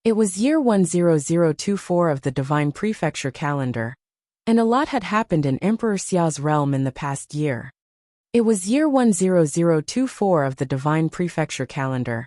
It was year 10024 of the Divine Prefecture calendar, and a lot had happened in Emperor Xia's realm in the past year. It was year 10024 of the Divine Prefecture calendar,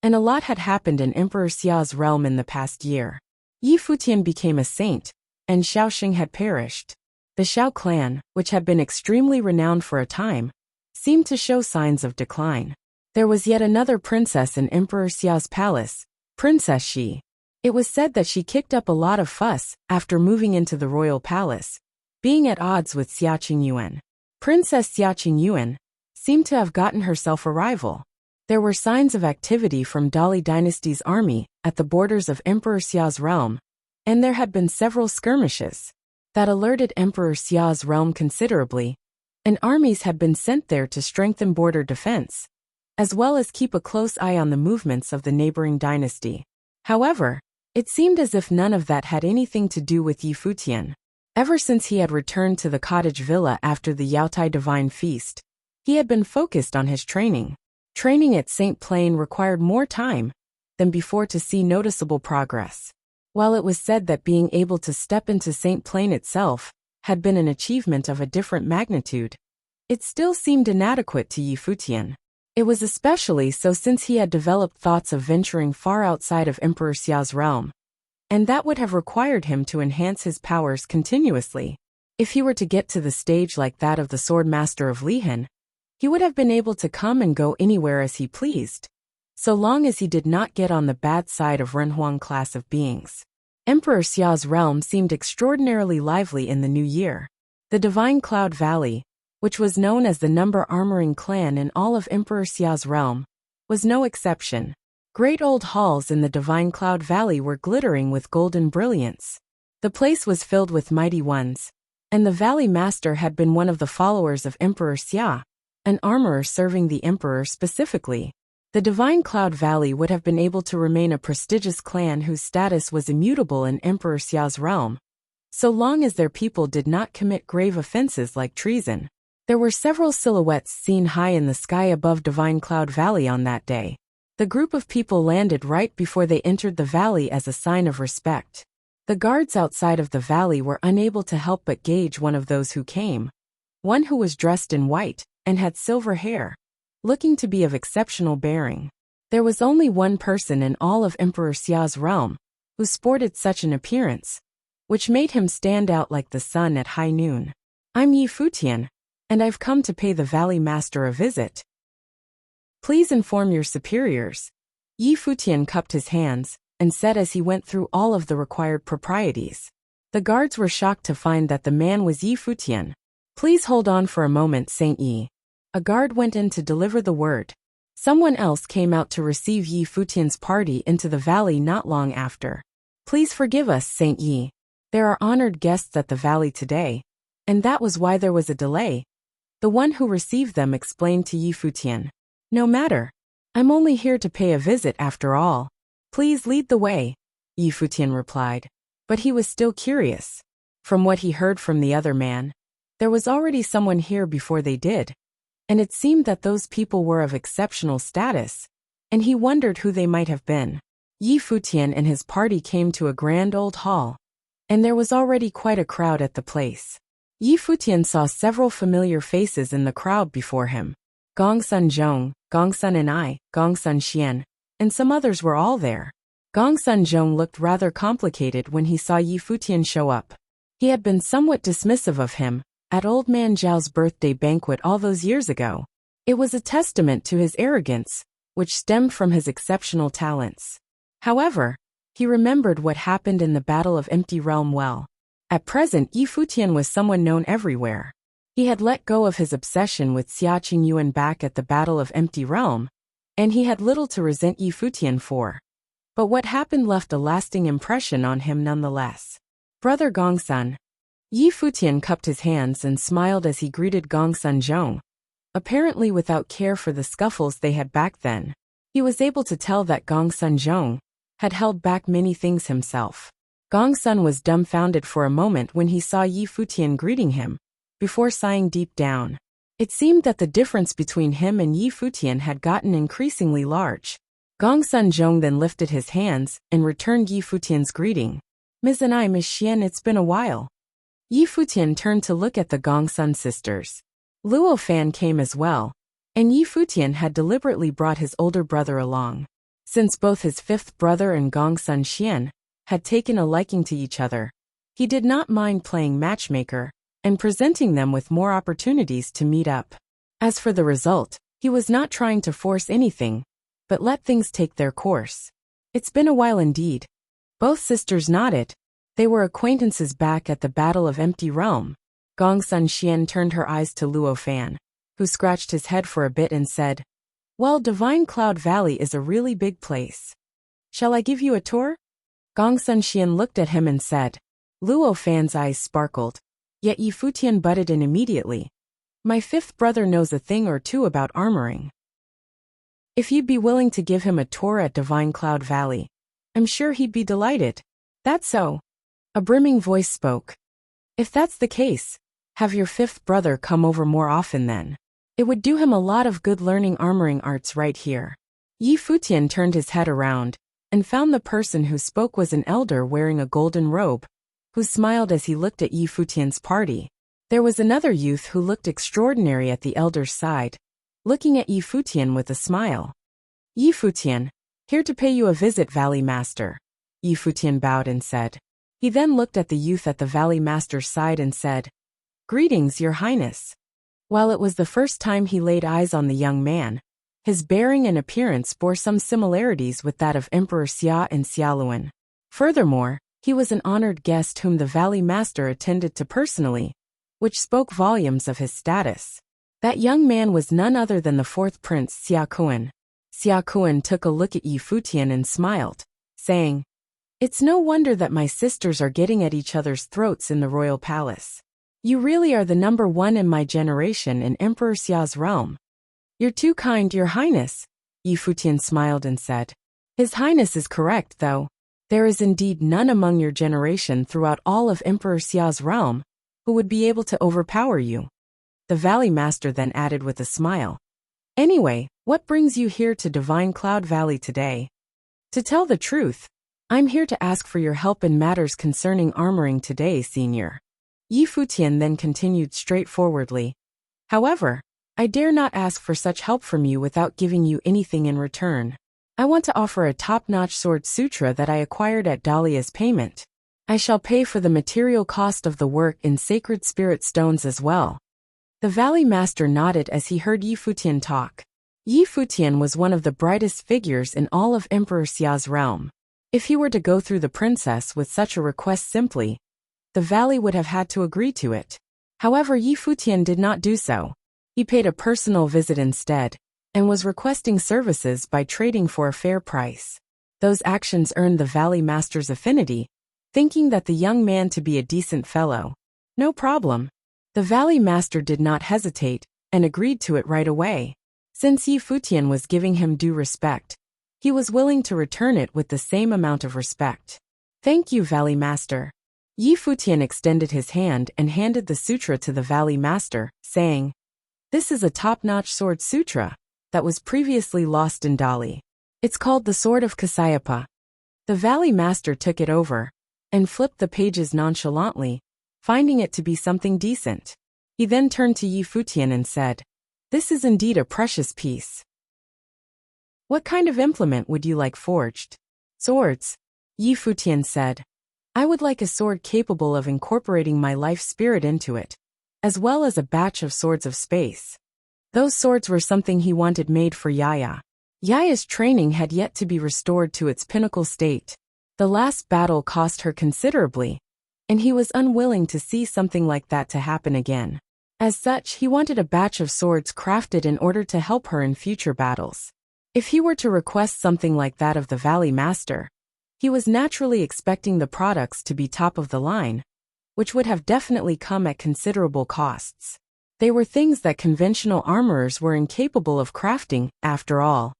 and a lot had happened in Emperor Xia's realm in the past year. Yi Futian became a saint, and Xiaoxing had perished. The Xiao clan, which had been extremely renowned for a time, seemed to show signs of decline. There was yet another princess in Emperor Xia's palace, Princess Shi. It was said that she kicked up a lot of fuss after moving into the royal palace, being at odds with Xia Qingyuan. Princess Xia Qingyuan seemed to have gotten herself a rival. There were signs of activity from Dali dynasty's army at the borders of Emperor Xia's realm, and there had been several skirmishes that alerted Emperor Xia's realm considerably, and armies had been sent there to strengthen border defense, as well as keep a close eye on the movements of the neighboring dynasty. However, it seemed as if none of that had anything to do with Yi Futian. Ever since he had returned to the cottage villa after the Yaotai Divine Feast, he had been focused on his training. Training at St. Plain required more time than before to see noticeable progress. While it was said that being able to step into St. Plain itself had been an achievement of a different magnitude, it still seemed inadequate to Yi Futian. It was especially so since he had developed thoughts of venturing far outside of Emperor Xia's realm, and that would have required him to enhance his powers continuously. If he were to get to the stage like that of the Swordmaster of Lihan, he would have been able to come and go anywhere as he pleased, so long as he did not get on the bad side of Renhuang class of beings. Emperor Xia's realm seemed extraordinarily lively in the new year. The Divine Cloud Valley, which was known as the number armoring clan in all of Emperor Xia's realm, was no exception. Great old halls in the Divine Cloud Valley were glittering with golden brilliance. The place was filled with mighty ones, and the Valley Master had been one of the followers of Emperor Xia, an armorer serving the emperor specifically. The Divine Cloud Valley would have been able to remain a prestigious clan whose status was immutable in Emperor Xia's realm, so long as their people did not commit grave offenses like treason. There were several silhouettes seen high in the sky above Divine Cloud Valley on that day. The group of people landed right before they entered the valley as a sign of respect. The guards outside of the valley were unable to help but gauge one of those who came, one who was dressed in white and had silver hair, looking to be of exceptional bearing. There was only one person in all of Emperor Xia's realm who sported such an appearance, which made him stand out like the sun at high noon. "I'm Yi Futian, and I've come to pay the Valley Master a visit. Please inform your superiors." Yi Futian cupped his hands and said as he went through all of the required proprieties. The guards were shocked to find that the man was Yi Futian. "Please hold on for a moment, Saint Yi." A guard went in to deliver the word. Someone else came out to receive Yi Futian's party into the valley not long after. "Please forgive us, Saint Yi. There are honored guests at the valley today, and that was why there was a delay." The one who received them explained to Yi Futian. "No matter. I'm only here to pay a visit after all. Please lead the way," Yi Futian replied. But he was still curious. From what he heard from the other man, there was already someone here before they did, and it seemed that those people were of exceptional status, and he wondered who they might have been. Yi Futian and his party came to a grand old hall, and there was already quite a crowd at the place. Yi Futian saw several familiar faces in the crowd before him. Gongsun Zhong, Gongsun and Gongsun Xian, and some others were all there. Gongsun Zhong looked rather complicated when he saw Yi Futian show up. He had been somewhat dismissive of him at Old Man Zhao's birthday banquet all those years ago. It was a testament to his arrogance, which stemmed from his exceptional talents. However, he remembered what happened in the Battle of Empty Realm well. At present, Yi Futian was someone known everywhere. He had let go of his obsession with Xia Qingyuan back at the Battle of Empty Realm, and he had little to resent Yi Futian for. But what happened left a lasting impression on him nonetheless. "Brother Gongsun." Yi Futian cupped his hands and smiled as he greeted Gongsun Zhong, apparently without care for the scuffles they had back then. He was able to tell that Gongsun Zhong had held back many things himself. Gongsun was dumbfounded for a moment when he saw Yi Futian greeting him, before sighing deep down. It seemed that the difference between him and Yi Futian had gotten increasingly large. Gongsun Zhong then lifted his hands and returned Yi Futian's greeting. Ms. and I, Ms. Xian, it's been a while. Yi Futian turned to look at the Gongsun sisters. Luo Fan came as well, and Yi Futian had deliberately brought his older brother along. Since both his fifth brother and Gongsun Xian had taken a liking to each other, he did not mind playing matchmaker and presenting them with more opportunities to meet up. As for the result, he was not trying to force anything, but let things take their course. It's been a while indeed. Both sisters nodded. They were acquaintances back at the Battle of Empty Realm. Gongsun Xian turned her eyes to Luo Fan, who scratched his head for a bit and said, "Well, Divine Cloud Valley is a really big place. Shall I give you a tour?" Gongsun Xian looked at him and said. Luo Fan's eyes sparkled, yet Yi Futian butted in immediately. "My fifth brother knows a thing or two about armoring. If you'd be willing to give him a tour at Divine Cloud Valley, I'm sure he'd be delighted." "That's so." A brimming voice spoke. "If that's the case, have your fifth brother come over more often then. It would do him a lot of good learning armoring arts right here." Yi Futian turned his head around and found the person who spoke was an elder wearing a golden robe, who smiled as he looked at Yi Futian's party. There was another youth who looked extraordinary at the elder's side, looking at Yi Futian with a smile. "Yi Futian, here to pay you a visit, Valley Master." Yi Futian bowed and said. He then looked at the youth at the Valley Master's side and said, "Greetings, Your Highness." While it was the first time he laid eyes on the young man, his bearing and appearance bore some similarities with that of Emperor Xia and Xiaoluan. Furthermore, he was an honored guest whom the Valley Master attended to personally, which spoke volumes of his status. That young man was none other than the fourth prince, Xia Kuan. Xia Kuan took a look at Yi Futian and smiled, saying, "It's no wonder that my sisters are getting at each other's throats in the royal palace. You really are the number one in my generation in Emperor Xia's realm." "You're too kind, Your Highness," Yi Futian smiled and said. "His Highness is correct, though. There is indeed none among your generation throughout all of Emperor Xia's realm who would be able to overpower you." The Valley Master then added with a smile, "Anyway, what brings you here to Divine Cloud Valley today?" "To tell the truth, I'm here to ask for your help in matters concerning armoring today, Senior." Yi Futian then continued straightforwardly. "However, I dare not ask for such help from you without giving you anything in return. I want to offer a top-notch sword sutra that I acquired at Dahlia's payment. I shall pay for the material cost of the work in sacred spirit stones as well." The Valley Master nodded as he heard Yi Futian talk. Yi Futian was one of the brightest figures in all of Emperor Xia's realm. If he were to go through the princess with such a request simply, the valley would have had to agree to it. However, Yi Futian did not do so. He paid a personal visit instead, and was requesting services by trading for a fair price. Those actions earned the Valley Master's affinity, thinking that the young man to be a decent fellow. "No problem." The Valley Master did not hesitate, and agreed to it right away. Since Yi Futian was giving him due respect, he was willing to return it with the same amount of respect. "Thank you, Valley Master." Yi Futian extended his hand and handed the sutra to the Valley Master, saying, "This is a top-notch sword sutra that was previously lost in Dali. It's called the Sword of Kasayapa." The Valley Master took it over and flipped the pages nonchalantly, finding it to be something decent. He then turned to Yi Futian and said, "This is indeed a precious piece. What kind of implement would you like forged?" "Swords," Yi Futian said. "I would like a sword capable of incorporating my life spirit into it, as well as a batch of swords of space." Those swords were something he wanted made for Yaya. Yaya's training had yet to be restored to its pinnacle state. The last battle cost her considerably, and he was unwilling to see something like that to happen again. As such, he wanted a batch of swords crafted in order to help her in future battles. If he were to request something like that of the Valley Master, he was naturally expecting the products to be top of the line, which would have definitely come at considerable costs. They were things that conventional armorers were incapable of crafting, after all.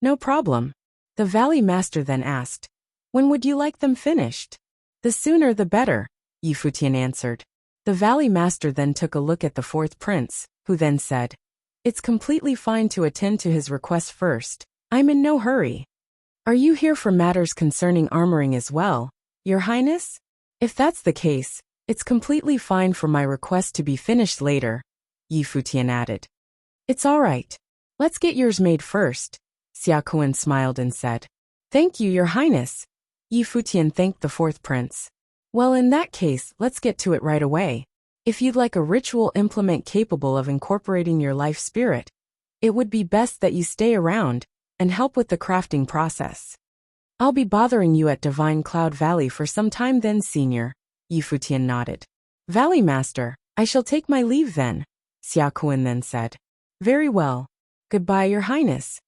"No problem." The Valley Master then asked, "When would you like them finished?" "The sooner the better," Yi Futian answered. The Valley Master then took a look at the fourth prince, who then said, "It's completely fine to attend to his request first. I'm in no hurry." Are you here for matters concerning armoring as well, Your Highness? If that's the case, it's completely fine for my request to be finished later, Futian added. It's all right. Let's get yours made first, Xiaoquan smiled and said. Thank you, Your Highness. Futian thanked the fourth prince. Well, in that case, let's get to it right away. If you'd like a ritual implement capable of incorporating your life spirit, it would be best that you stay around and help with the crafting process. I'll be bothering you at Divine Cloud Valley for some time then, Senior, Futian nodded. Valley Master, I shall take my leave then, Xiaoquan then said. Very well. Goodbye, Your Highness.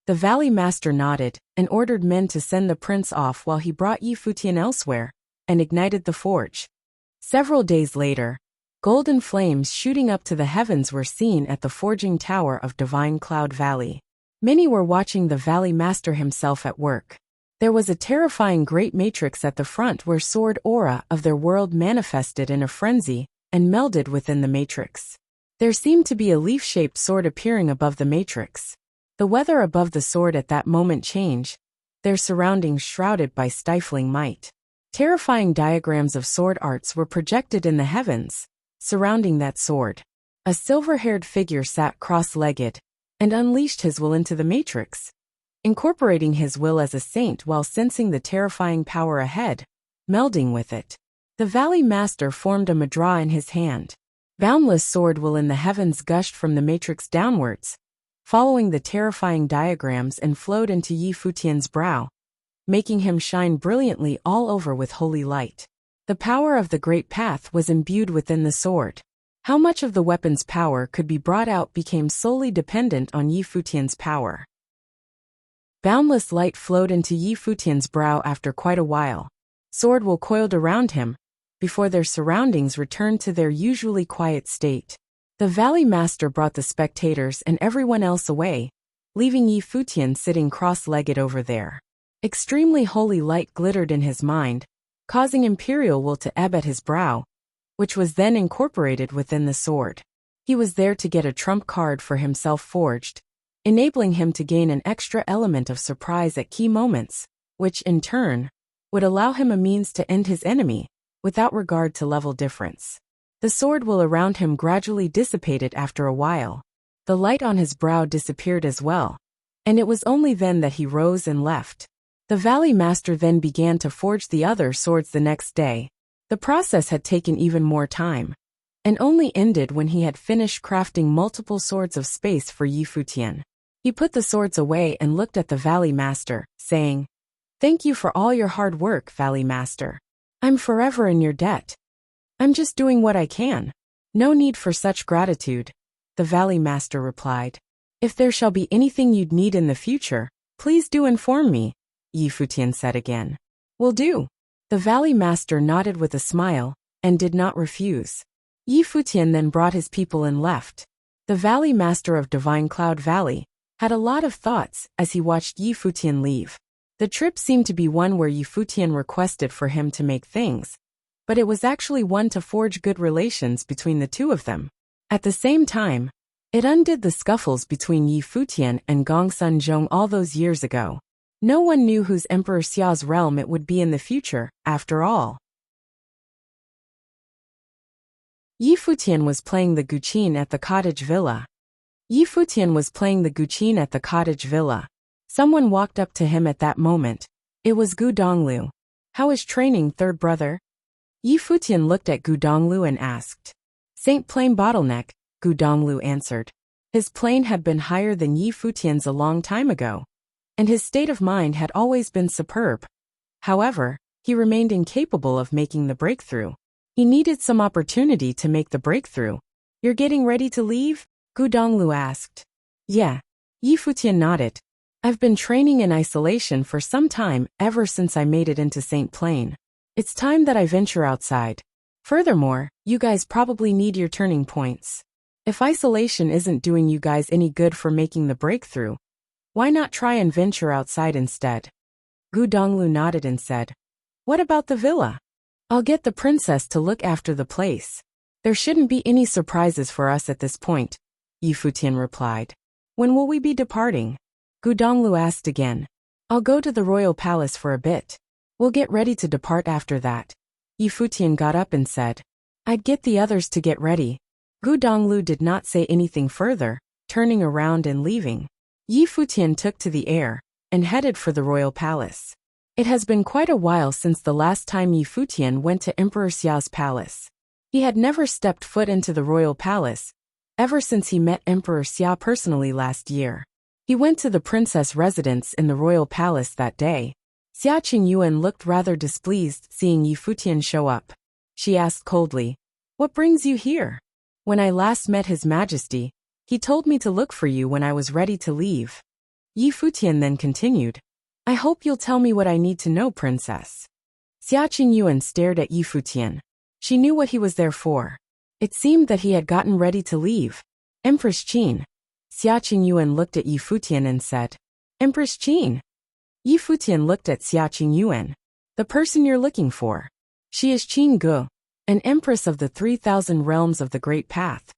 The Valley Master nodded and ordered men to send the prince off while he brought Futian elsewhere and ignited the forge. Several days later, golden flames shooting up to the heavens were seen at the forging tower of Divine Cloud Valley. Many were watching the Valley Master himself at work. There was a terrifying great matrix at the front where sword aura of their world manifested in a frenzy and melded within the matrix. There seemed to be a leaf-shaped sword appearing above the matrix. The weather above the sword at that moment changed, their surroundings shrouded by stifling might. Terrifying diagrams of sword arts were projected in the heavens, surrounding that sword. A silver-haired figure sat cross-legged and unleashed his will into the matrix, incorporating his will as a saint while sensing the terrifying power ahead, melding with it. The Valley Master formed a mudra in his hand. Boundless sword will in the heavens gushed from the matrix downwards, following the terrifying diagrams and flowed into Futian's brow, making him shine brilliantly all over with holy light. The power of the great path was imbued within the sword. How much of the weapon's power could be brought out became solely dependent on Futian's power. Boundless light flowed into Futian's brow after quite a while. Sword will coiled around him, before their surroundings returned to their usually quiet state. The Valley Master brought the spectators and everyone else away, leaving Futian sitting cross-legged over there. Extremely holy light glittered in his mind, causing imperial will to ebb at his brow, which was then incorporated within the sword. He was there to get a trump card for himself forged, enabling him to gain an extra element of surprise at key moments, which, in turn, would allow him a means to end his enemy, without regard to level difference. The sword will around him gradually dissipated after a while. The light on his brow disappeared as well, and it was only then that he rose and left. The Valley Master then began to forge the other swords the next day. The process had taken even more time, and only ended when he had finished crafting multiple swords of space for Futian. He put the swords away and looked at the Valley Master, saying, "Thank you for all your hard work, Valley Master. I'm forever in your debt. I'm just doing what I can. No need for such gratitude," the Valley Master replied. "If there shall be anything you'd need in the future, please do inform me," Futian said again. "Will do." The Valley Master nodded with a smile, and did not refuse. Futian then brought his people and left. The Valley Master of Divine Cloud Valley had a lot of thoughts as he watched Futian leave. The trip seemed to be one where Futian requested for him to make things, but it was actually one to forge good relations between the two of them. At the same time, it undid the scuffles between Futian and Gongsun Zhong all those years ago. No one knew whose Emperor Xia's realm it would be in the future, after all. Futian was playing the guqin at the cottage villa. Futian was playing the guqin at the cottage villa. Someone walked up to him at that moment. It was Gu Donglu. "How is training, third brother?" Futian looked at Gu Donglu and asked. "Saint Plane Bottleneck," Gu Donglu answered. His plane had been higher than Futian's a long time ago, and his state of mind had always been superb. However, he remained incapable of making the breakthrough. He needed some opportunity to make the breakthrough. "You're getting ready to leave?" Gu Donglu asked. "Yeah." Futian nodded. "I've been training in isolation for some time, ever since I made it into Saint Plain. It's time that I venture outside. Furthermore, you guys probably need your turning points. If isolation isn't doing you guys any good for making the breakthrough, why not try and venture outside instead?" Gu Donglu nodded and said, "What about the villa? I'll get the princess to look after the place. There shouldn't be any surprises for us at this point," Futian replied. "When will we be departing?" Gu Donglu asked again. I'll go to the royal palace for a bit. We'll get ready to depart after that. Yi Futian got up and said. I'd get the others to get ready. Gu Donglu did not say anything further, turning around and leaving. Yi Futian took to the air and headed for the royal palace. It has been quite a while since the last time Yi Futian went to Emperor Xia's palace. He had never stepped foot into the royal palace, ever since he met Emperor Xia personally last year. He went to the princess residence in the royal palace that day. Xia Qingyuan looked rather displeased seeing Yi Futian show up. She asked coldly, What brings you here? When I last met His Majesty, he told me to look for you when I was ready to leave. Yi Futian then continued, I hope you'll tell me what I need to know, princess. Xia Qingyuan stared at Yi Futian. She knew what he was there for. It seemed that he had gotten ready to leave. Empress Qin. Xia Qingyuan looked at Yi Futian and said, Empress Qin. Yi Futian looked at Xia Qingyuan. The person you're looking for. She is Qin Gu, an empress of the 3,000 realms of the Great Path.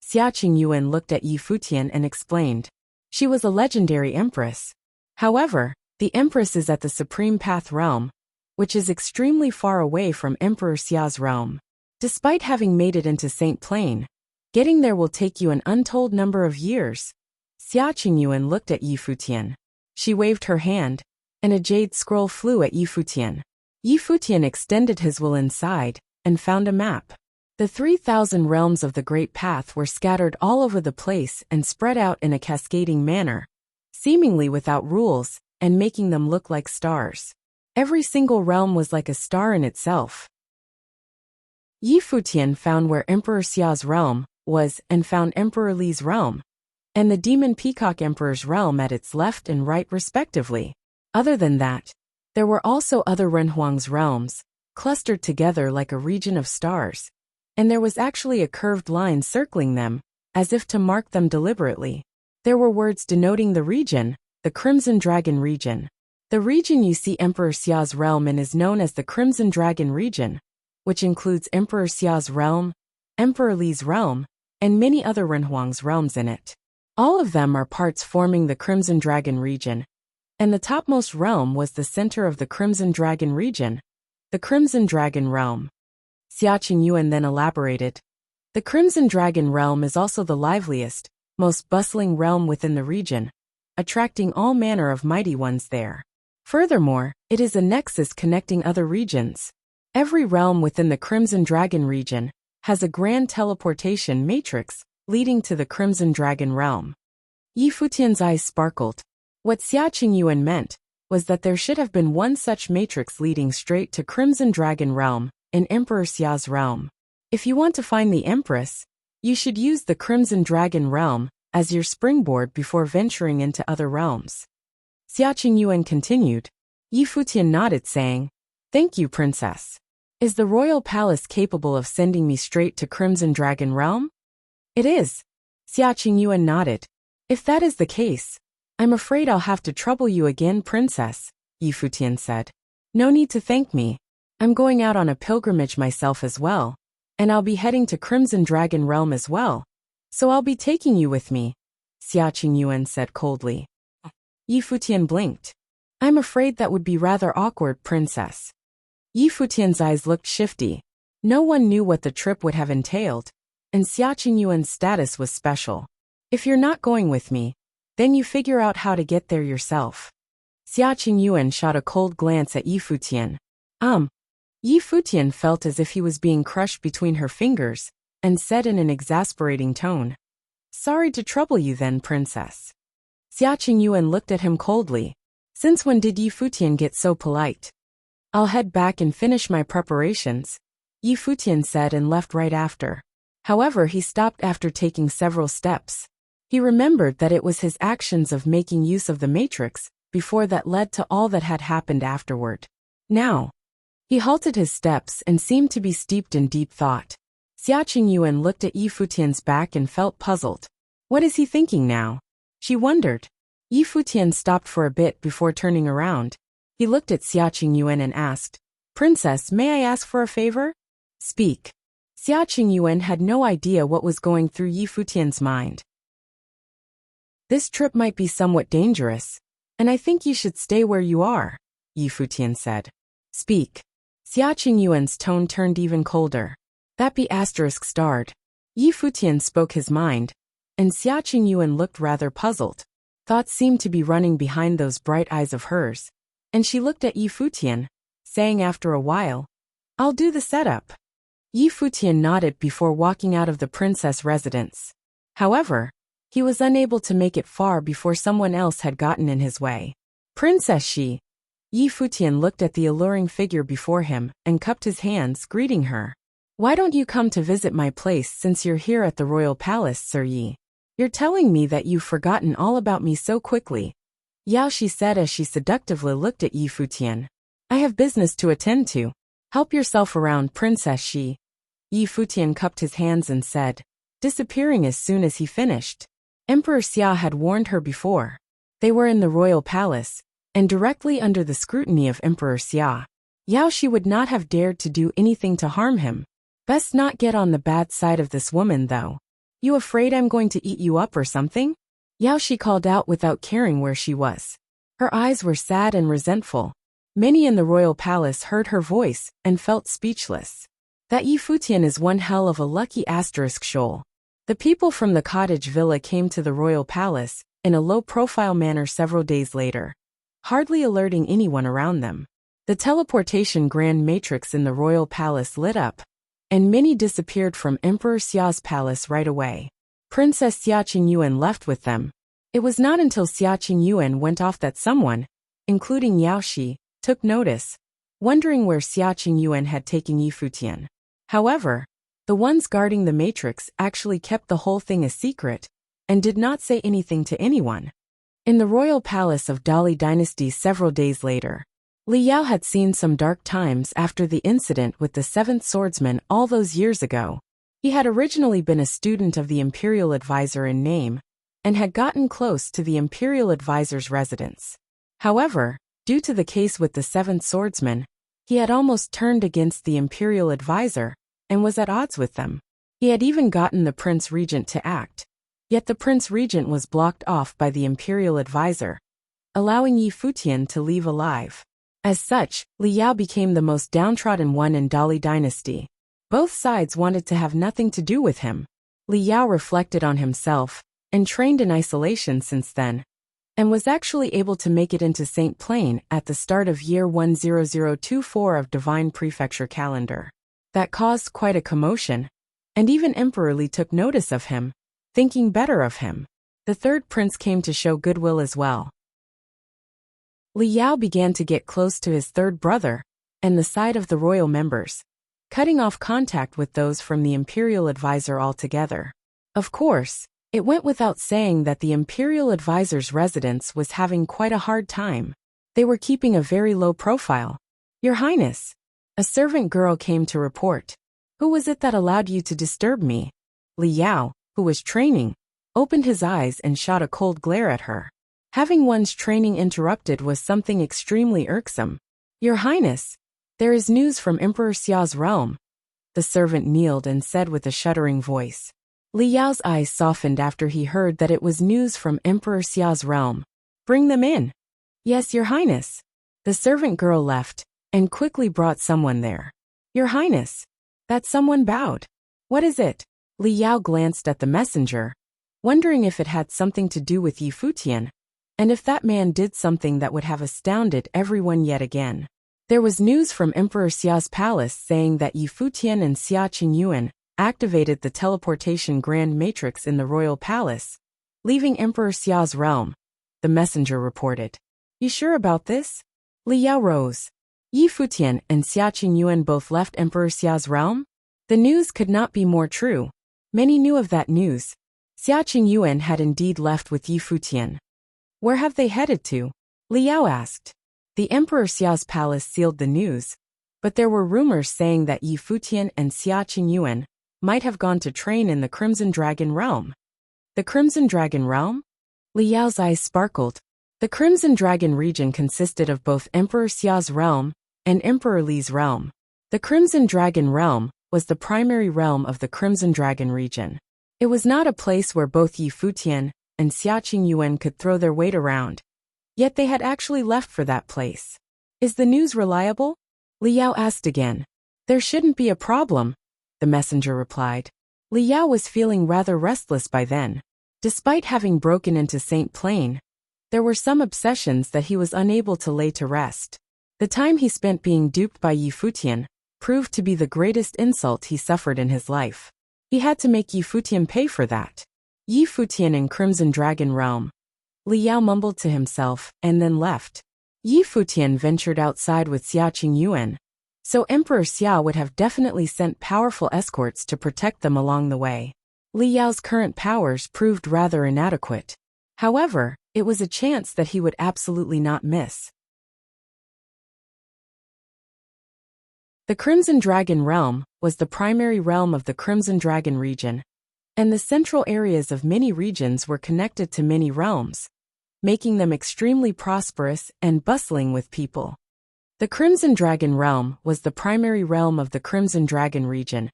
Xia Qingyuan looked at Yi Futian and explained. She was a legendary empress. However, the empress is at the Supreme Path realm, which is extremely far away from Emperor Xia's realm. Despite having made it into Saint Plain, getting there will take you an untold number of years. Xia Qingyuan looked at Yi Futian. She waved her hand, and a jade scroll flew at Yi Futian. Yi Futian extended his will inside, and found a map. The 3,000 realms of the Great Path were scattered all over the place and spread out in a cascading manner, seemingly without rules, and making them look like stars. Every single realm was like a star in itself. Yi Futian found where Emperor Xia's realm was and found Emperor Li's realm, and the Demon Peacock Emperor's realm at its left and right respectively. Other than that, there were also other Renhuang's realms, clustered together like a region of stars, and there was actually a curved line circling them, as if to mark them deliberately. There were words denoting the region, the Crimson Dragon region. The region you see Emperor Xia's realm in is known as the Crimson Dragon region, which includes Emperor Xia's realm, Emperor Li's realm, and many other Renhuang's realms in it. All of them are parts forming the Crimson Dragon region, and the topmost realm was the center of the Crimson Dragon region, the Crimson Dragon realm. Xia Qingyuan then elaborated. The Crimson Dragon realm is also the liveliest, most bustling realm within the region, attracting all manner of mighty ones there. Furthermore, it is a nexus connecting other regions. Every realm within the Crimson Dragon region has a grand teleportation matrix leading to the Crimson Dragon realm. Yi Futian's eyes sparkled. What Xia Qingyuan meant was that there should have been one such matrix leading straight to Crimson Dragon realm in Emperor Xia's realm. If you want to find the Empress, you should use the Crimson Dragon realm as your springboard before venturing into other realms. Xia Qingyuan continued. Yi Futian nodded saying, Thank you, princess. Is the royal palace capable of sending me straight to Crimson Dragon realm? It is. Xia Qingyuan nodded. If that is the case, I'm afraid I'll have to trouble you again, princess, Yi Futian said. No need to thank me. I'm going out on a pilgrimage myself as well, and I'll be heading to Crimson Dragon realm as well, so I'll be taking you with me, Xia Qingyuan said coldly. Yi Futian blinked. I'm afraid that would be rather awkward, princess. Yi Futian's eyes looked shifty. No one knew what the trip would have entailed, and Xia Qingyuan's status was special. If you're not going with me, then you figure out how to get there yourself. Xia Qingyuan shot a cold glance at Yi Futian. Yi Futian felt as if he was being crushed between her fingers, and said in an exasperating tone, Sorry to trouble you then, princess. Xia Qingyuan looked at him coldly. Since when did Yi Futian get so polite? I'll head back and finish my preparations, Yi Futian said and left right after. However, he stopped after taking several steps. He remembered that it was his actions of making use of the matrix before that led to all that had happened afterward. Now, he halted his steps and seemed to be steeped in deep thought. Xia Qingyuan looked at Yi Futian's back and felt puzzled. What is he thinking now? She wondered. Yi Futian stopped for a bit before turning around. He looked at Xia Qingyuan and asked, Princess, may I ask for a favor? Speak. Xia Qingyuan had no idea what was going through Yi Futian's mind. This trip might be somewhat dangerous, And I think you should stay where you are, Yi Futian said. Speak. Xia Qingyuan's tone turned even colder. That be asterisk starred. Yi Futian spoke his mind, and Xia Qingyuan looked rather puzzled. Thoughts seemed to be running behind those bright eyes of hers, and she looked at Yi Futian, saying after a while, I'll do the setup. Yi Futian nodded before walking out of the princess residence. However, he was unable to make it far before someone else had gotten in his way. Princess Shi. Yi Futian looked at the alluring figure before him and cupped his hands, greeting her. Why don't you come to visit my place since you're here at the royal palace, Sir Yi? You're telling me that you've forgotten all about me so quickly. Yao Shi said as she seductively looked at Yi Futian. I have business to attend to. Help yourself around, Princess Shi. Yi Futian cupped his hands and said, disappearing as soon as he finished. Emperor Xia had warned her before. They were in the royal palace, and directly under the scrutiny of Emperor Xia. Yao Shi would not have dared to do anything to harm him. Best not get on the bad side of this woman, though. You afraid I'm going to eat you up or something? Yao Shi called out without caring where she was. Her eyes were sad and resentful. Many in the royal palace heard her voice and felt speechless. That Yi Futian is one hell of a lucky asterisk shoal. The people from the cottage villa came to the royal palace in a low-profile manner several days later, hardly alerting anyone around them. The teleportation grand matrix in the royal palace lit up, and many disappeared from Emperor Xia's palace right away. Princess Xia Qingyuan left with them. It was not until Xia Qingyuan went off that someone, including Yao Shi, took notice, wondering where Xia Qingyuan had taken Yi Futian. However, the ones guarding the matrix actually kept the whole thing a secret, and did not say anything to anyone. In the royal palace of Dali Dynasty several days later, Li Yao had seen some dark times after the incident with the seventh swordsman all those years ago. He had originally been a student of the imperial advisor in name, and had gotten close to the imperial advisor's residence. However, due to the case with the seventh swordsman, he had almost turned against the imperial advisor, and was at odds with them. He had even gotten the prince regent to act. Yet the prince regent was blocked off by the imperial advisor, allowing Yi Futian to leave alive. As such, Li Yao became the most downtrodden one in Dali Dynasty. Both sides wanted to have nothing to do with him. Li Yao reflected on himself, and trained in isolation since then, and was actually able to make it into Saint Plain at the start of year 10024 of Divine Prefecture calendar. That caused quite a commotion, and even Emperor Li took notice of him, thinking better of him. The third prince came to show goodwill as well. Li Yao began to get close to his third brother, and the side of the royal members, cutting off contact with those from the imperial advisor altogether. Of course, it went without saying that the imperial advisor's residence was having quite a hard time. They were keeping a very low profile. Your Highness, a servant girl came to report. Who was it that allowed you to disturb me? Li Yao, who was training, opened his eyes and shot a cold glare at her. Having one's training interrupted was something extremely irksome. Your Highness, there is news from Emperor Xia's realm. The servant kneeled and said with a shuddering voice. Li Yao's eyes softened after he heard that it was news from Emperor Xia's realm. Bring them in. Yes, Your Highness. The servant girl left, and quickly brought someone there. Your Highness. That someone bowed. What is it? Li Yao glanced at the messenger, wondering if it had something to do with Yi Futian, and if that man did something that would have astounded everyone yet again. There was news from Emperor Xia's palace saying that Yi Futian and Xia Qingyuan activated the teleportation grand matrix in the royal palace, leaving Emperor Xia's realm, the messenger reported. You sure about this? Li Yao rose. Yi Futian and Xia Qingyuan both left Emperor Xia's realm? The news could not be more true. Many knew of that news. Xia Qingyuan had indeed left with Yi Futian. Where have they headed to? Li Yao asked. The Emperor Xia's palace sealed the news, but there were rumors saying that Yi Futian and Xia Qingyuan might have gone to train in the Crimson Dragon realm. The Crimson Dragon realm? Li Yao's eyes sparkled. The Crimson Dragon region consisted of both Emperor Xia's realm and Emperor Li's realm. The Crimson Dragon realm was the primary realm of the Crimson Dragon region. It was not a place where both Yi Futian and Xia Qingyuan could throw their weight around. Yet they had actually left for that place. Is the news reliable? Liao asked again. There shouldn't be a problem, the messenger replied. Liao was feeling rather restless by then. Despite having broken into Saint Plain, there were some obsessions that he was unable to lay to rest. The time he spent being duped by Yi Futian proved to be the greatest insult he suffered in his life. He had to make Yi Futian pay for that. Yi Futian in Crimson Dragon Realm. Liao mumbled to himself and then left. Yi Futian ventured outside with Xiaqing Yuan, so Emperor Xia would have definitely sent powerful escorts to protect them along the way. Liao's current powers proved rather inadequate. However, it was a chance that he would absolutely not miss. The Crimson Dragon Realm was the primary realm of the Crimson Dragon region, and the central areas of many regions were connected to many realms, making them extremely prosperous and bustling with people. The Crimson Dragon Realm was the primary realm of the Crimson Dragon region,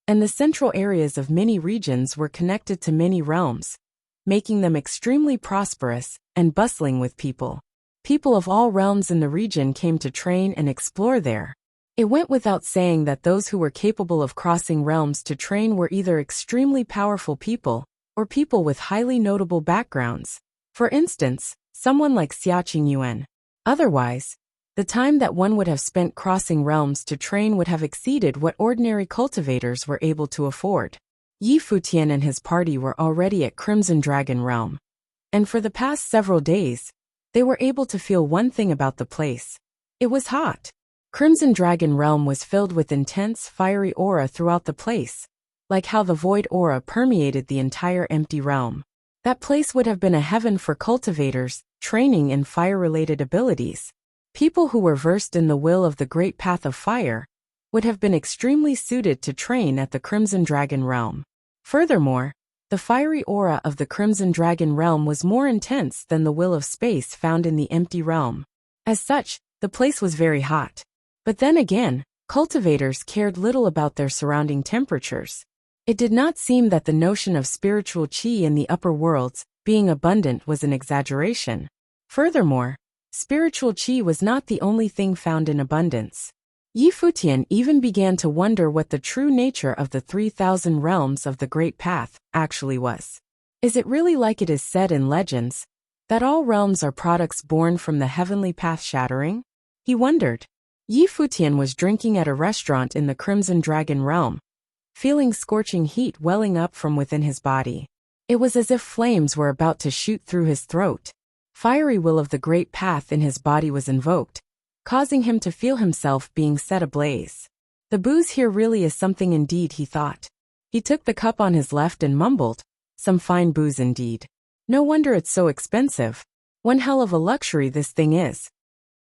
and the central areas of many regions were connected to many realms, making them extremely prosperous and bustling with people. People of all realms in the region came to train and explore there. It went without saying that those who were capable of crossing realms to train were either extremely powerful people or people with highly notable backgrounds. For instance, someone like Xiaqing Yuan. Otherwise, the time that one would have spent crossing realms to train would have exceeded what ordinary cultivators were able to afford. Yi Futian and his party were already at Crimson Dragon Realm, and for the past several days, they were able to feel one thing about the place. It was hot. Crimson Dragon Realm was filled with intense, fiery aura throughout the place, like how the void aura permeated the entire empty realm. That place would have been a heaven for cultivators, training in fire-related abilities. People who were versed in the will of the Great Path of Fire would have been extremely suited to train at the Crimson Dragon Realm. Furthermore, the fiery aura of the Crimson Dragon Realm was more intense than the will of space found in the empty realm. As such, the place was very hot. But then again, cultivators cared little about their surrounding temperatures. It did not seem that the notion of spiritual qi in the upper worlds being abundant was an exaggeration. Furthermore, spiritual qi was not the only thing found in abundance. Yi Futian even began to wonder what the true nature of the 3,000 realms of the Great Path actually was. Is it really like it is said in legends, that all realms are products born from the heavenly path shattering? He wondered. Yi Futian was drinking at a restaurant in the Crimson Dragon Realm, feeling scorching heat welling up from within his body. It was as if flames were about to shoot through his throat. Fiery will of the Great Path in his body was invoked, causing him to feel himself being set ablaze. The booze here really is something indeed, he thought. He took the cup on his left and mumbled, some fine booze indeed. No wonder it's so expensive. One hell of a luxury this thing is.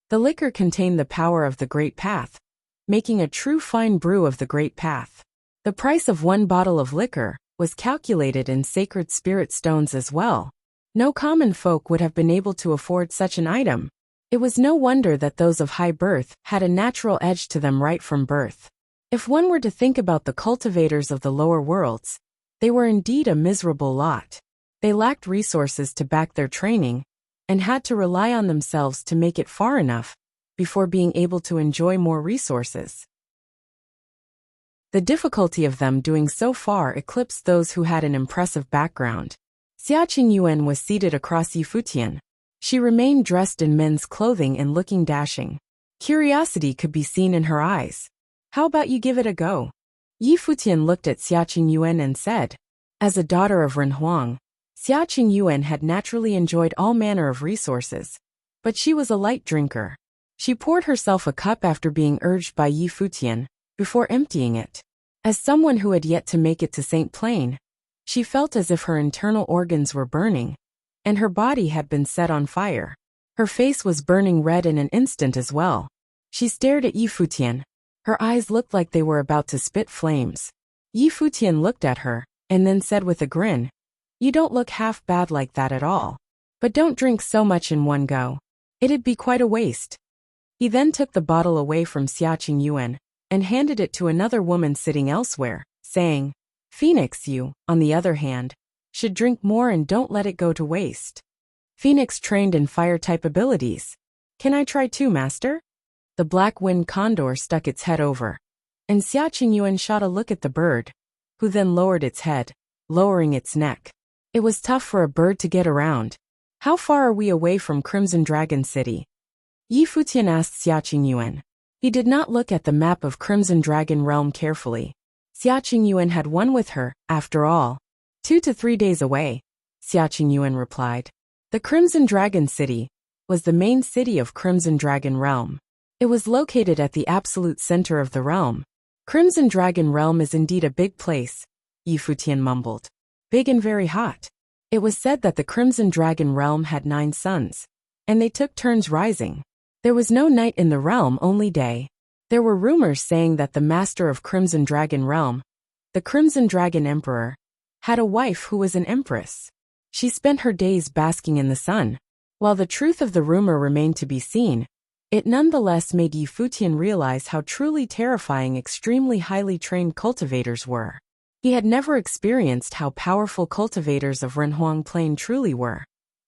The liquor contained the power of the Great Path, making a true fine brew of the Great Path. The price of one bottle of liquor was calculated in sacred spirit stones as well. No common folk would have been able to afford such an item. It was no wonder that those of high birth had a natural edge to them right from birth. If one were to think about the cultivators of the lower worlds, they were indeed a miserable lot. They lacked resources to back their training, and had to rely on themselves to make it far enough before being able to enjoy more resources. The difficulty of them doing so far eclipsed those who had an impressive background. Xiaqing Yuan was seated across Yi Futian. She remained dressed in men's clothing and looking dashing. Curiosity could be seen in her eyes. How about you give it a go? Yi Futian looked at Xiaqing Yuan and said. As a daughter of Ren Huang, Xiaqing Yuan had naturally enjoyed all manner of resources, but she was a light drinker. She poured herself a cup after being urged by Yi Futian, before emptying it. As someone who had yet to make it to Saint Plain, she felt as if her internal organs were burning, and her body had been set on fire. Her face was burning red in an instant as well. She stared at Yi Futian. Her eyes looked like they were about to spit flames. Yi Futian looked at her, and then said with a grin, "You don't look half bad like that at all. But don't drink so much in one go. It'd be quite a waste." He then took the bottle away from Xiaqing Yuan, and handed it to another woman sitting elsewhere, saying, "Phoenix, you, on the other hand, should drink more and don't let it go to waste." Phoenix trained in fire-type abilities. Can I try too, master? The black-winged condor stuck its head over, and Xia Qingyuan shot a look at the bird, who then lowered its head, lowering its neck. It was tough for a bird to get around. How far are we away from Crimson Dragon City? Yi Futian asked Xia Qingyuan. He did not look at the map of Crimson Dragon Realm carefully. Xia Qingyuan had one with her, after all. 2 to 3 days away, Xia Qingyuan replied. The Crimson Dragon City was the main city of Crimson Dragon Realm. It was located at the absolute center of the realm. Crimson Dragon Realm is indeed a big place, Yi Futian mumbled. Big and very hot. It was said that the Crimson Dragon Realm had 9 suns, and they took turns rising. There was no night in the realm, only day. There were rumors saying that the master of Crimson Dragon Realm, the Crimson Dragon Emperor, had a wife who was an empress. She spent her days basking in the sun. While the truth of the rumor remained to be seen, it nonetheless made Yi Futian realize how truly terrifying extremely highly trained cultivators were. He had never experienced how powerful cultivators of Renhuang Plain truly were.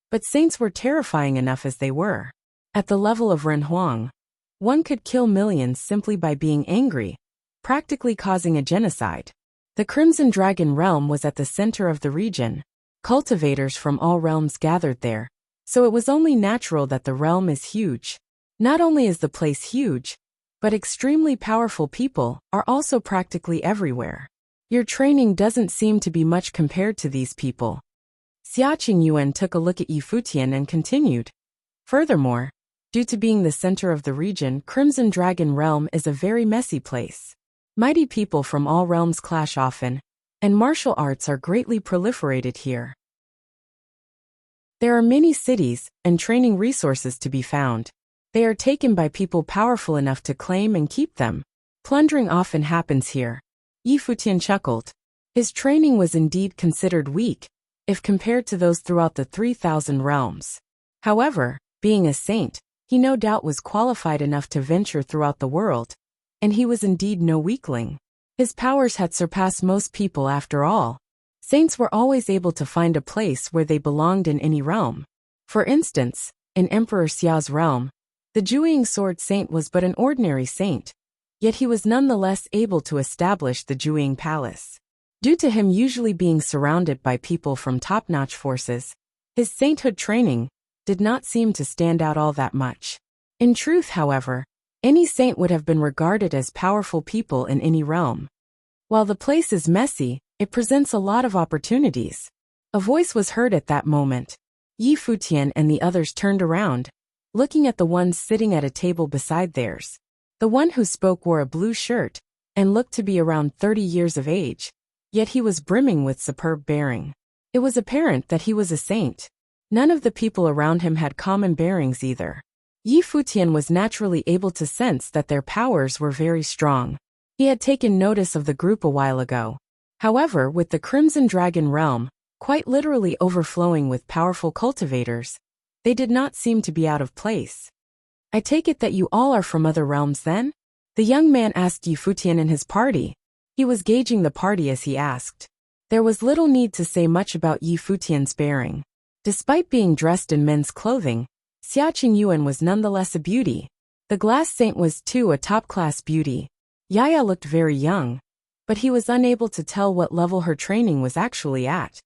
But saints were terrifying enough as they were. At the level of Renhuang, one could kill millions simply by being angry, practically causing a genocide. The Crimson Dragon Realm was at the center of the region. Cultivators from all realms gathered there, so it was only natural that the realm is huge. Not only is the place huge, but extremely powerful people are also practically everywhere. Your training doesn't seem to be much compared to these people. Xia Qingyuan took a look at Yi Futian and continued. Furthermore, due to being the center of the region, Crimson Dragon Realm is a very messy place. Mighty people from all realms clash often, and martial arts are greatly proliferated here. There are many cities and training resources to be found. They are taken by people powerful enough to claim and keep them. Plundering often happens here. Yi Futian chuckled. His training was indeed considered weak, if compared to those throughout the 3,000 realms. However, being a saint, he no doubt was qualified enough to venture throughout the world, and he was indeed no weakling. His powers had surpassed most people after all. Saints were always able to find a place where they belonged in any realm. For instance, in Emperor Xiao's realm, the Jueying Sword Saint was but an ordinary saint, yet he was nonetheless able to establish the Jueying Palace. Due to him usually being surrounded by people from top-notch forces, his sainthood training did not seem to stand out all that much. In truth, however, any saint would have been regarded as powerful people in any realm. While the place is messy, it presents a lot of opportunities. A voice was heard at that moment. Yi Futian and the others turned around, looking at the ones sitting at a table beside theirs. The one who spoke wore a blue shirt and looked to be around 30 years of age, yet he was brimming with superb bearing. It was apparent that he was a saint. None of the people around him had common bearings either. Yi Futian was naturally able to sense that their powers were very strong. He had taken notice of the group a while ago. However, with the Crimson Dragon Realm quite literally overflowing with powerful cultivators, they did not seem to be out of place. I take it that you all are from other realms then? The young man asked Yi Futian and his party. He was gauging the party as he asked. There was little need to say much about Yi Futian's bearing. Despite being dressed in men's clothing, Xia Qingyuan was nonetheless a beauty. The glass saint was too a top-class beauty. Yaya looked very young, but he was unable to tell what level her training was actually at.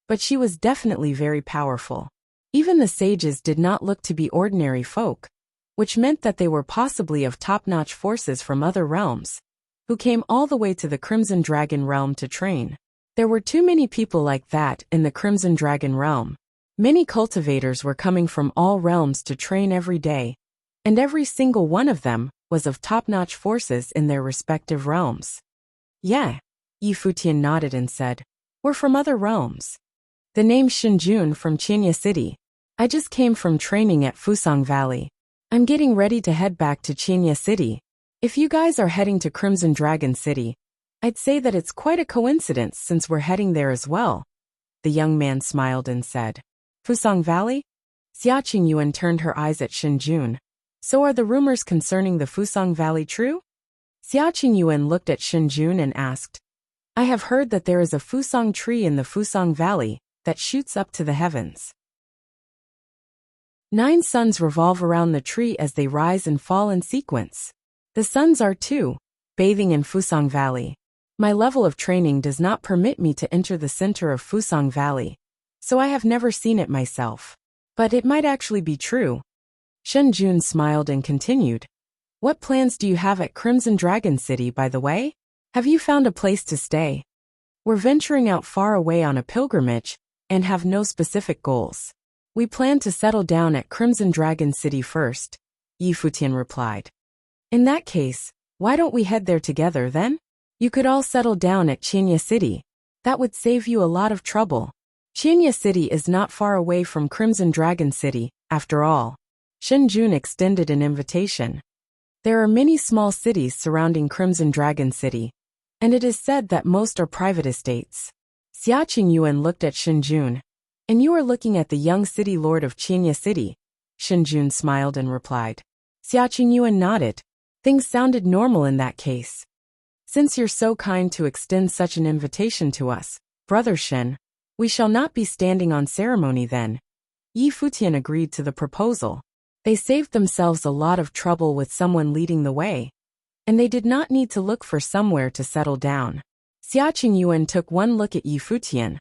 But she was definitely very powerful. Even the sages did not look to be ordinary folk, which meant that they were possibly of top-notch forces from other realms, who came all the way to the Crimson Dragon Realm to train. There were too many people like that in the Crimson Dragon Realm. Many cultivators were coming from all realms to train every day, and every single one of them was of top-notch forces in their respective realms. Yeah, Yi Futian nodded and said, we're from other realms. The name's Shinjun from Qinya City. I just came from training at Fusang Valley. I'm getting ready to head back to Qinya City. If you guys are heading to Crimson Dragon City, I'd say that it's quite a coincidence since we're heading there as well. The young man smiled and said, Fusang Valley? Xia Qingyuan turned her eyes at Shinjun. So are the rumors concerning the Fusang Valley true? Xia Qingyuan looked at Shinjun and asked, I have heard that there is a Fusang tree in the Fusang Valley that shoots up to the heavens. 9 suns revolve around the tree as they rise and fall in sequence. The suns are too, bathing in Fusang Valley. My level of training does not permit me to enter the center of Fusang Valley, so I have never seen it myself. But it might actually be true. Shen Jun smiled and continued. What plans do you have at Crimson Dragon City, by the way? Have you found a place to stay? We're venturing out far away on a pilgrimage and have no specific goals. We plan to settle down at Crimson Dragon City first, Yi Futian replied. In that case, why don't we head there together then? You could all settle down at Qianya City. That would save you a lot of trouble. Qianya City is not far away from Crimson Dragon City, after all. Shen Jun extended an invitation. There are many small cities surrounding Crimson Dragon City, and it is said that most are private estates. Xia Qingyuan looked at Shen Jun. And you are looking at the young city lord of Qianya City? Shen Jun smiled and replied. Xia Qingyuan nodded. Things sounded normal in that case. Since you're so kind to extend such an invitation to us, Brother Shen, we shall not be standing on ceremony then. Yi Futian agreed to the proposal. They saved themselves a lot of trouble with someone leading the way, and they did not need to look for somewhere to settle down. Xia Qingyuan took one look at Yi Futian,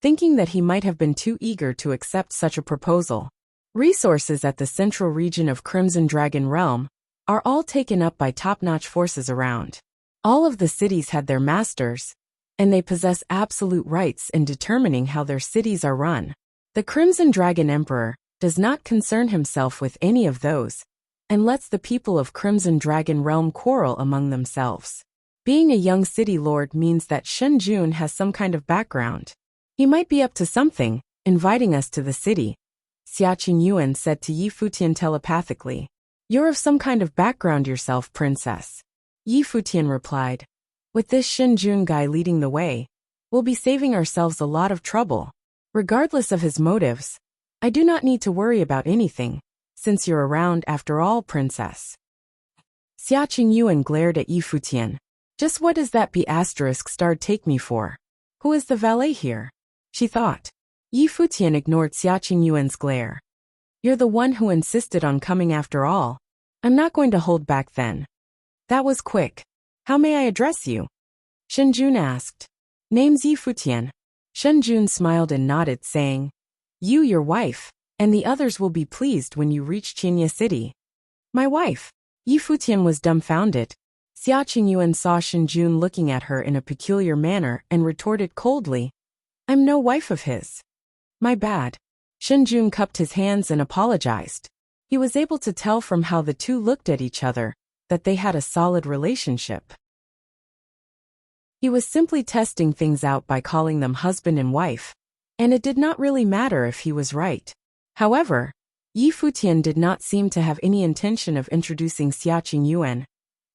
thinking that he might have been too eager to accept such a proposal. Resources at the central region of Crimson Dragon Realm are all taken up by top-notch forces around. All of the cities had their masters, and they possess absolute rights in determining how their cities are run. The Crimson Dragon Emperor does not concern himself with any of those, and lets the people of Crimson Dragon Realm quarrel among themselves. Being a young city lord means that Shen Jun has some kind of background. He might be up to something, inviting us to the city, Xia Qingyuan said to Yi Futian telepathically. You're of some kind of background yourself, princess. Yi Futian replied. With this Shen Jun guy leading the way, we'll be saving ourselves a lot of trouble. Regardless of his motives, I do not need to worry about anything, since you're around after all, princess. Xia Qingyuan glared at Yi Futian. Just what does that B** star take me for? Who is the valet here? She thought. Yi Futian ignored Xia Qingyuan's glare. You're the one who insisted on coming after all. I'm not going to hold back then. That was quick. How may I address you? Shen Jun asked. Name's Yi Futian. Shen Jun smiled and nodded, saying, You, your wife, and the others will be pleased when you reach Qianya City. My wife? Yi Futian was dumbfounded. Xia Qingyuan saw Shen Jun looking at her in a peculiar manner and retorted coldly, I'm no wife of his. My bad. Shen Jun cupped his hands and apologized. He was able to tell from how the two looked at each other that they had a solid relationship. He was simply testing things out by calling them husband and wife, and it did not really matter if he was right. However, Yi Futian did not seem to have any intention of introducing Xia Qingyuan,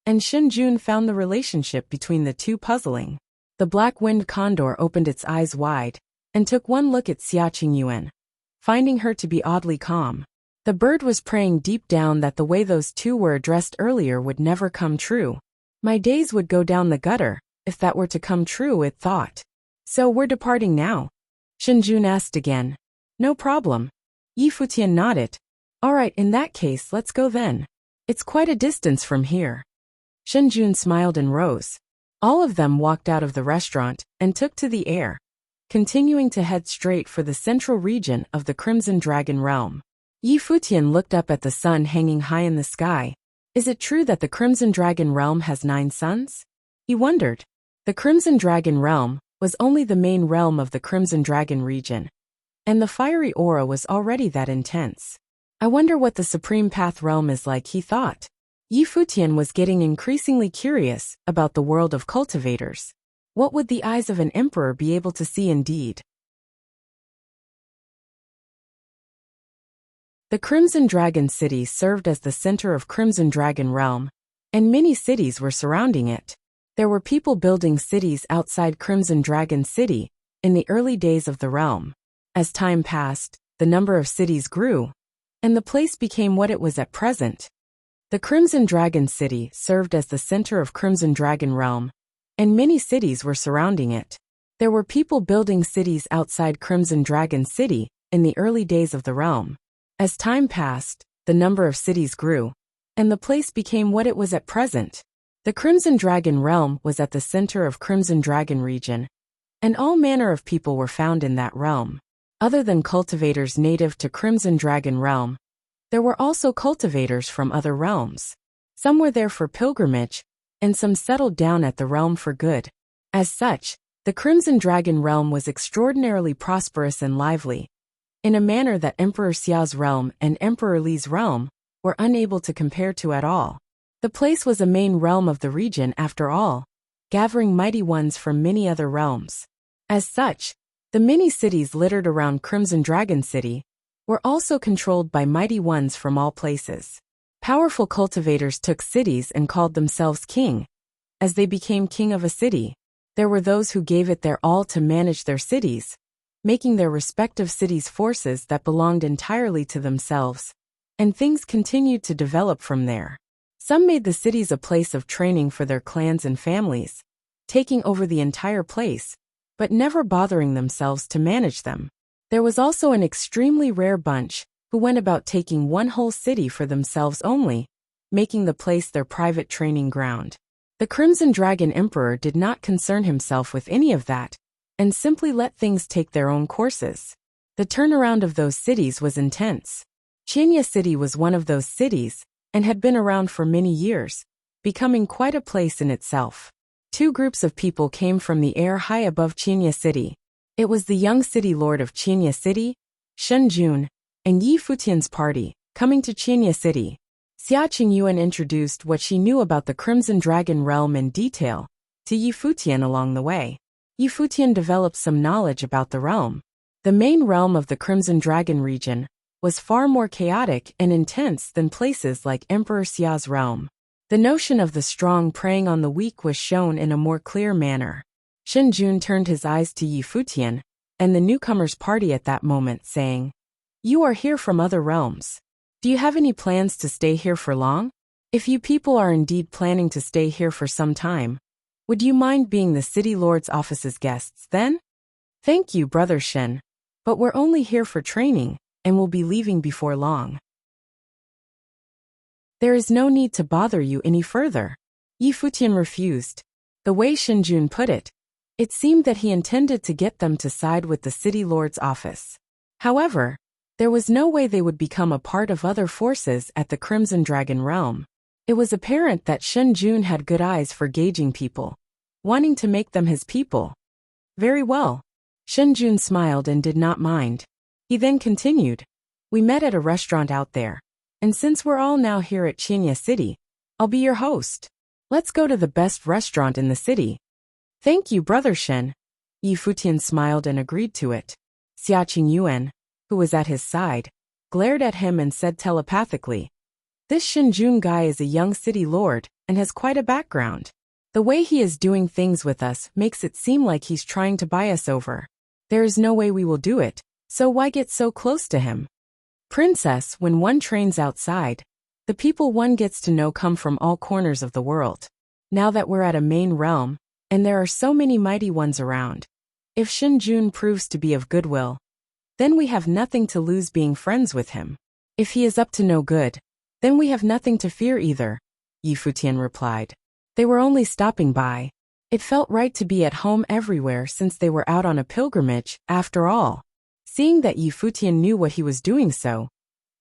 and Shen Jun found the relationship between the two puzzling. The black-winged condor opened its eyes wide and took one look at Xia Qingyuan, finding her to be oddly calm. The bird was praying deep down that the way those two were addressed earlier would never come true. My days would go down the gutter if that were to come true, it thought. So we're departing now? Shen Jun asked again. No problem. Yi Futian nodded. All right, in that case, let's go then. It's quite a distance from here. Shen Jun smiled and rose. All of them walked out of the restaurant and took to the air, continuing to head straight for the central region of the Crimson Dragon Realm. Yi Futian looked up at the sun hanging high in the sky. Is it true that the Crimson Dragon Realm has 9 suns? He wondered. The Crimson Dragon Realm was only the main realm of the Crimson Dragon region, and the fiery aura was already that intense. I wonder what the Supreme Path Realm is like, he thought. Yi Futian was getting increasingly curious about the world of cultivators. What would the eyes of an emperor be able to see indeed? The Crimson Dragon City served as the center of Crimson Dragon Realm, and many cities were surrounding it. There were people building cities outside Crimson Dragon City in the early days of the realm. As time passed, the number of cities grew, and the place became what it was at present. The Crimson Dragon City served as the center of Crimson Dragon Realm, and many cities were surrounding it. There were people building cities outside Crimson Dragon City in the early days of the realm. As time passed, the number of cities grew, and the place became what it was at present. The Crimson Dragon realm was at the center of Crimson Dragon region, and all manner of people were found in that realm. Other than cultivators native to Crimson Dragon realm, there were also cultivators from other realms. Some were there for pilgrimage, and some settled down at the realm for good. As such, the Crimson Dragon realm was extraordinarily prosperous and lively, in a manner that Emperor Xia's realm and Emperor Li's realm were unable to compare to at all. The place was a main realm of the region after all, gathering mighty ones from many other realms. As such, the many cities littered around Crimson Dragon City were also controlled by mighty ones from all places. Powerful cultivators took cities and called themselves king. As they became king of a city, there were those who gave it their all to manage their cities, making their respective cities forces that belonged entirely to themselves, and things continued to develop from there. Some made the cities a place of training for their clans and families, taking over the entire place, but never bothering themselves to manage them. There was also an extremely rare bunch who went about taking one whole city for themselves only, making the place their private training ground. The Crimson Dragon Emperor did not concern himself with any of that, and simply let things take their own courses. The turnaround of those cities was intense. Qianya City was one of those cities, and had been around for many years, becoming quite a place in itself. Two groups of people came from the air high above Qianya City. It was the young city lord of Qianya City, Shen Jun, and Yi Futian's party, coming to Qianya City. Xia Qingyuan introduced what she knew about the Crimson Dragon realm in detail to Yi Futian along the way. Yi Futian developed some knowledge about the realm. The main realm of the Crimson Dragon region was far more chaotic and intense than places like Emperor Xia's realm. The notion of the strong preying on the weak was shown in a more clear manner. Shen Jun turned his eyes to Yi Futian and the newcomer's party at that moment, saying, "You are here from other realms. Do you have any plans to stay here for long? If you people are indeed planning to stay here for some time, would you mind being the city lord's office's guests then?" "Thank you, Brother Shen, but we're only here for training, and will be leaving before long. There is no need to bother you any further." Yi Futian refused. The way Shen Jun put it, it seemed that he intended to get them to side with the city lord's office. However, there was no way they would become a part of other forces at the Crimson Dragon realm. It was apparent that Shen Jun had good eyes for gauging people, wanting to make them his people. Very well. Shen Jun smiled and did not mind. He then continued, "We met at a restaurant out there, and since we're all now here at Qianya City, I'll be your host. Let's go to the best restaurant in the city." "Thank you, Brother Shen." Yi Futian smiled and agreed to it. Xia Qingyuan, who was at his side, glared at him and said telepathically, "This Shen Jun guy is a young city lord and has quite a background. The way he is doing things with us makes it seem like he's trying to buy us over. There is no way we will do it, so why get so close to him?" "Princess, when one trains outside, the people one gets to know come from all corners of the world. Now that we're at a main realm, and there are so many mighty ones around, if Shen Jun proves to be of goodwill, then we have nothing to lose being friends with him. If he is up to no good, then we have nothing to fear either," Yi Futian replied. They were only stopping by. It felt right to be at home everywhere since they were out on a pilgrimage, after all. Seeing that Yi Futian knew what he was doing, so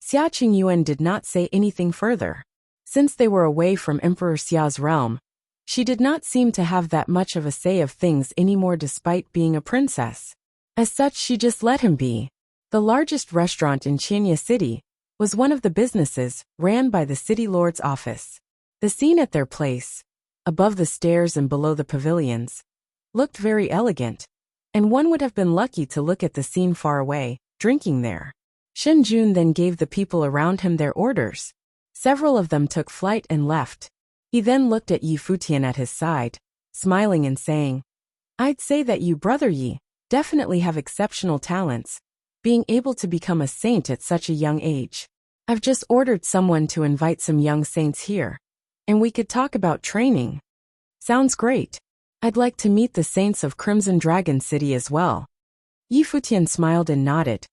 Xia Qingyuan did not say anything further. Since they were away from Emperor Xia's realm, she did not seem to have that much of a say of things anymore despite being a princess. As such, she just let him be. The largest restaurant in Qianya City was one of the businesses ran by the city lord's office. The scene at their place, above the stairs and below the pavilions, looked very elegant, and one would have been lucky to look at the scene far away, drinking there. Shen Jun then gave the people around him their orders. Several of them took flight and left. He then looked at Yi Futian at his side, smiling and saying, "I'd say that you, Brother Yi, definitely have exceptional talents, being able to become a saint at such a young age. I've just ordered someone to invite some young saints here, and we could talk about training." "Sounds great. I'd like to meet the saints of Crimson Dragon City as well." Yi Futian smiled and nodded.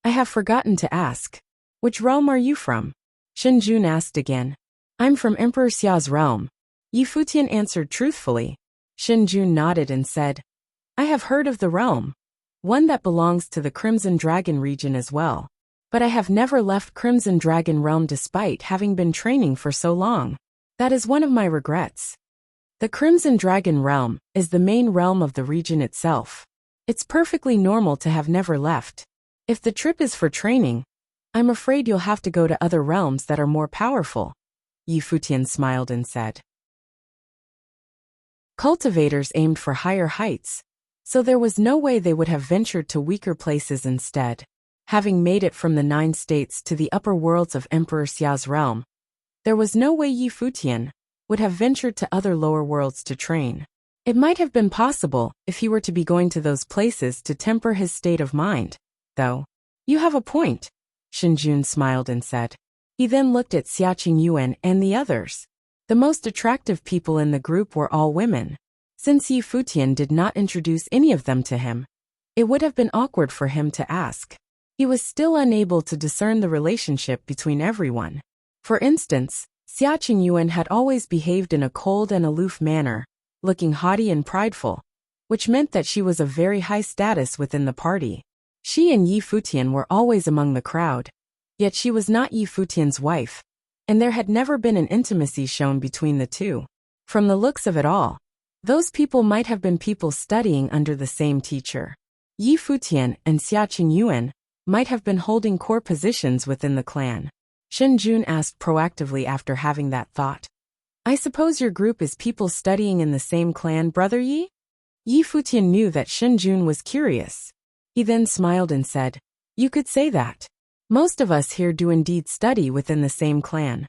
"I have forgotten to ask. Which realm are you from? Shenjun asked again. I'm from Emperor Xia's realm. Yi Futian answered truthfully. Shenjun nodded and said, I have heard of the realm. One that belongs to the Crimson Dragon region as well. But I have never left Crimson Dragon realm despite having been training for so long. That is one of my regrets. The Crimson Dragon realm is the main realm of the region itself. It's perfectly normal to have never left. If the trip is for training, I'm afraid you'll have to go to other realms that are more powerful. Yi Futian smiled and said. Cultivators aimed for higher heights, so there was no way they would have ventured to weaker places instead. Having made it from the 9 states to the upper worlds of Emperor Xia's realm, there was no way Yi Futian would have ventured to other lower worlds to train. It might have been possible if he were to be going to those places to temper his state of mind, though. You have a point, Shenjun smiled and said. He then looked at Xiaqing Yuan and the others. The most attractive people in the group were all women. Since Yi Futian did not introduce any of them to him, it would have been awkward for him to ask. He was still unable to discern the relationship between everyone. For instance, Xiaqing Yuan had always behaved in a cold and aloof manner, looking haughty and prideful, which meant that she was of very high status within the party. She and Yi Futian were always among the crowd, yet she was not Yi Futian's wife, and there had never been an intimacy shown between the two. From the looks of it all, those people might have been people studying under the same teacher. Yi Futian and Xiaqing Yuan might have been holding core positions within the clan. Shenjun asked proactively after having that thought. I suppose your group is people studying in the same clan, Brother Yi? Yi Futian knew that Shenjun was curious. He then smiled and said, You could say that. Most of us here do indeed study within the same clan.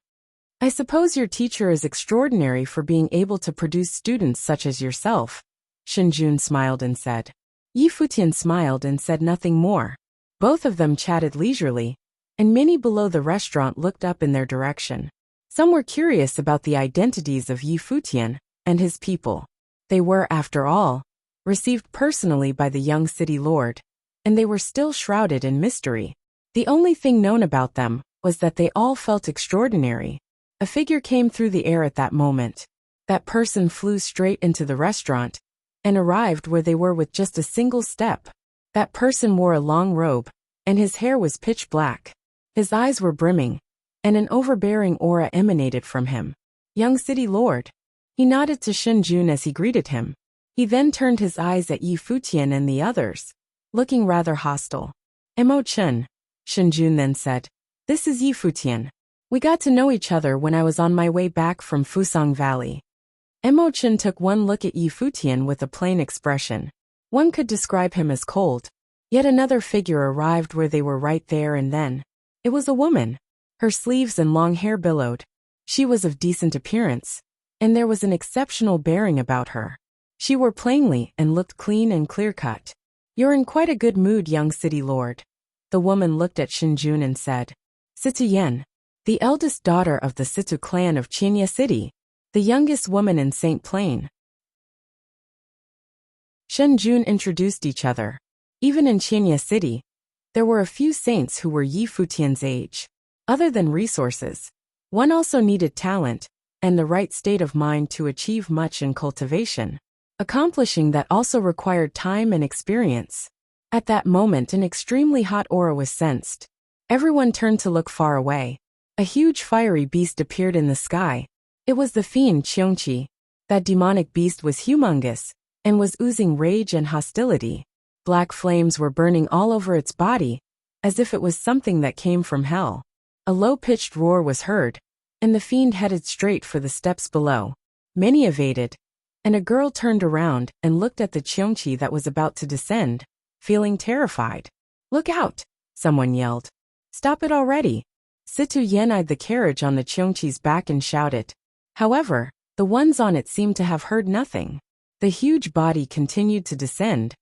I suppose your teacher is extraordinary for being able to produce students such as yourself. Shenjun smiled and said. Yi Futian smiled and said nothing more. Both of them chatted leisurely, and many below the restaurant looked up in their direction. Some were curious about the identities of Yi Futian and his people. They were, after all, received personally by the young city lord, and they were still shrouded in mystery. The only thing known about them was that they all felt extraordinary. A figure came through the air at that moment. That person flew straight into the restaurant and arrived where they were with just a single step. That person wore a long robe, and his hair was pitch black. His eyes were brimming, and an overbearing aura emanated from him. Young city lord. He nodded to Shenjun as he greeted him. He then turned his eyes at Yi Futian and the others, looking rather hostile. Mo Chen, Shenjun then said. This is Yi Futian. We got to know each other when I was on my way back from Fusang Valley. Mo Chen took one look at Yi Futian with a plain expression. One could describe him as cold. Yet another figure arrived where they were right there and then. It was a woman. Her sleeves and long hair billowed. She was of decent appearance, and there was an exceptional bearing about her. She wore plainly and looked clean and clear-cut. You're in quite a good mood, young city lord. The woman looked at Shenjun and said. Situ Yen, the eldest daughter of the Situ clan of Qinya City, the youngest woman in St. Plain. Shenjun introduced each other. Even in Qinya City, there were a few saints who were Yi Futian's age. Other than resources, one also needed talent and the right state of mind to achieve much in cultivation. Accomplishing that also required time and experience. At that moment an extremely hot aura was sensed. Everyone turned to look far away. A huge fiery beast appeared in the sky. It was the fiend Qiongqi. That demonic beast was humongous, and was oozing rage and hostility. Black flames were burning all over its body, as if it was something that came from hell. A low-pitched roar was heard, and the fiend headed straight for the steps below. Many evaded, and a girl turned around and looked at the Qiongqi that was about to descend, feeling terrified. Look out! Someone yelled. Stop it already! Situ Yen eyed the carriage on the Qiongqi's back and shouted. However, the ones on it seemed to have heard nothing. The huge body continued to descend,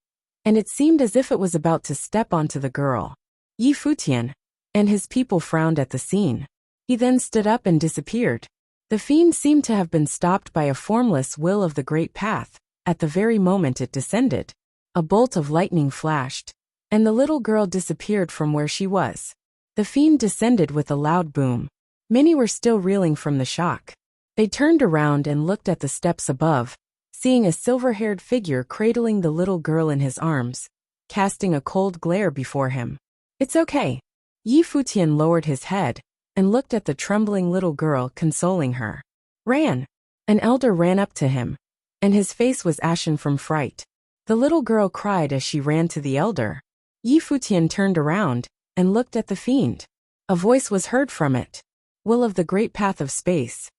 and it seemed as if it was about to step onto the girl. Yi Futian and his people frowned at the scene. He then stood up and disappeared. The fiend seemed to have been stopped by a formless will of the great path. At the very moment it descended, a bolt of lightning flashed, and the little girl disappeared from where she was. The fiend descended with a loud boom. Many were still reeling from the shock. They turned around and looked at the steps above, seeing a silver-haired figure cradling the little girl in his arms, casting a cold glare before him. "It's okay." Yi Futian lowered his head and looked at the trembling little girl, consoling her. "Ran." An elder ran up to him, and his face was ashen from fright. The little girl cried as she ran to the elder. Yi Futian turned around and looked at the fiend. A voice was heard from it. "Will of the great path of space."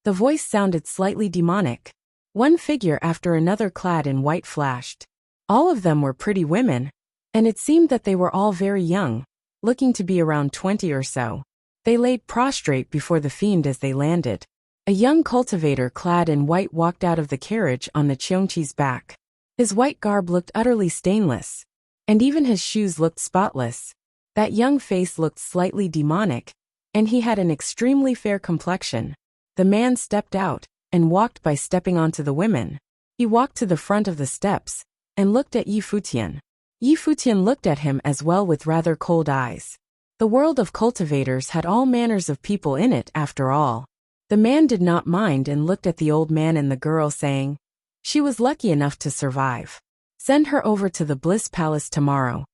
The voice sounded slightly demonic. One figure after another clad in white flashed. All of them were pretty women, and it seemed that they were all very young, looking to be around 20 or so. They laid prostrate before the fiend as they landed. A young cultivator clad in white walked out of the carriage on the Cheongchi's back. His white garb looked utterly stainless, and even his shoes looked spotless. That young face looked slightly demonic, and he had an extremely fair complexion. The man stepped out and walked by stepping onto the women. He walked to the front of the steps and looked at Yi Futian. Yi Futian looked at him as well with rather cold eyes. The world of cultivators had all manners of people in it after all. The man did not mind and looked at the old man and the girl, saying, "She was lucky enough to survive. Send her over to the Bliss Palace tomorrow."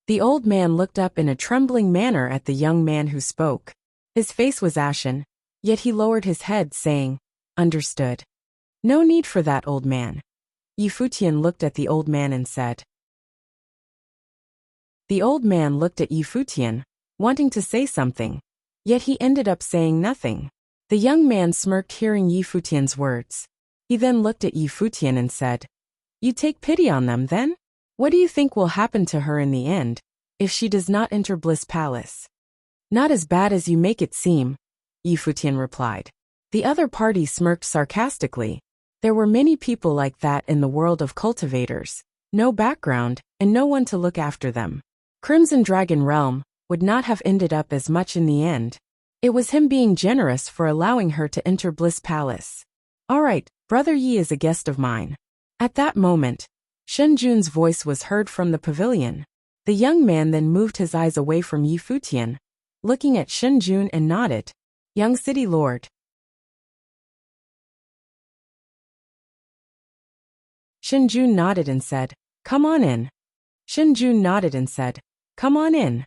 The old man looked up in a trembling manner at the young man who spoke. His face was ashen, yet he lowered his head, saying, "Understood." "No need for that, old man." Yi Futian looked at the old man and said. The old man looked at Yi Futian, wanting to say something, yet he ended up saying nothing. The young man smirked hearing Yi Futian's words. He then looked at Yi Futian and said, "You take pity on them, then? What do you think will happen to her in the end, if she does not enter Bliss Palace?" "Not as bad as you make it seem," Yi Futian replied. The other party smirked sarcastically. There were many people like that in the world of cultivators, no background, and no one to look after them. Crimson Dragon Realm would not have ended up as much in the end. It was him being generous for allowing her to enter Bliss Palace. "All right, Brother Yi is a guest of mine." At that moment, Shen Jun's voice was heard from the pavilion. The young man then moved his eyes away from Yi Futian, looking at Shen Jun and nodded. "Young city lord." Shen Jun nodded and said, "Come on in." Shen Jun nodded and said, "Come on in."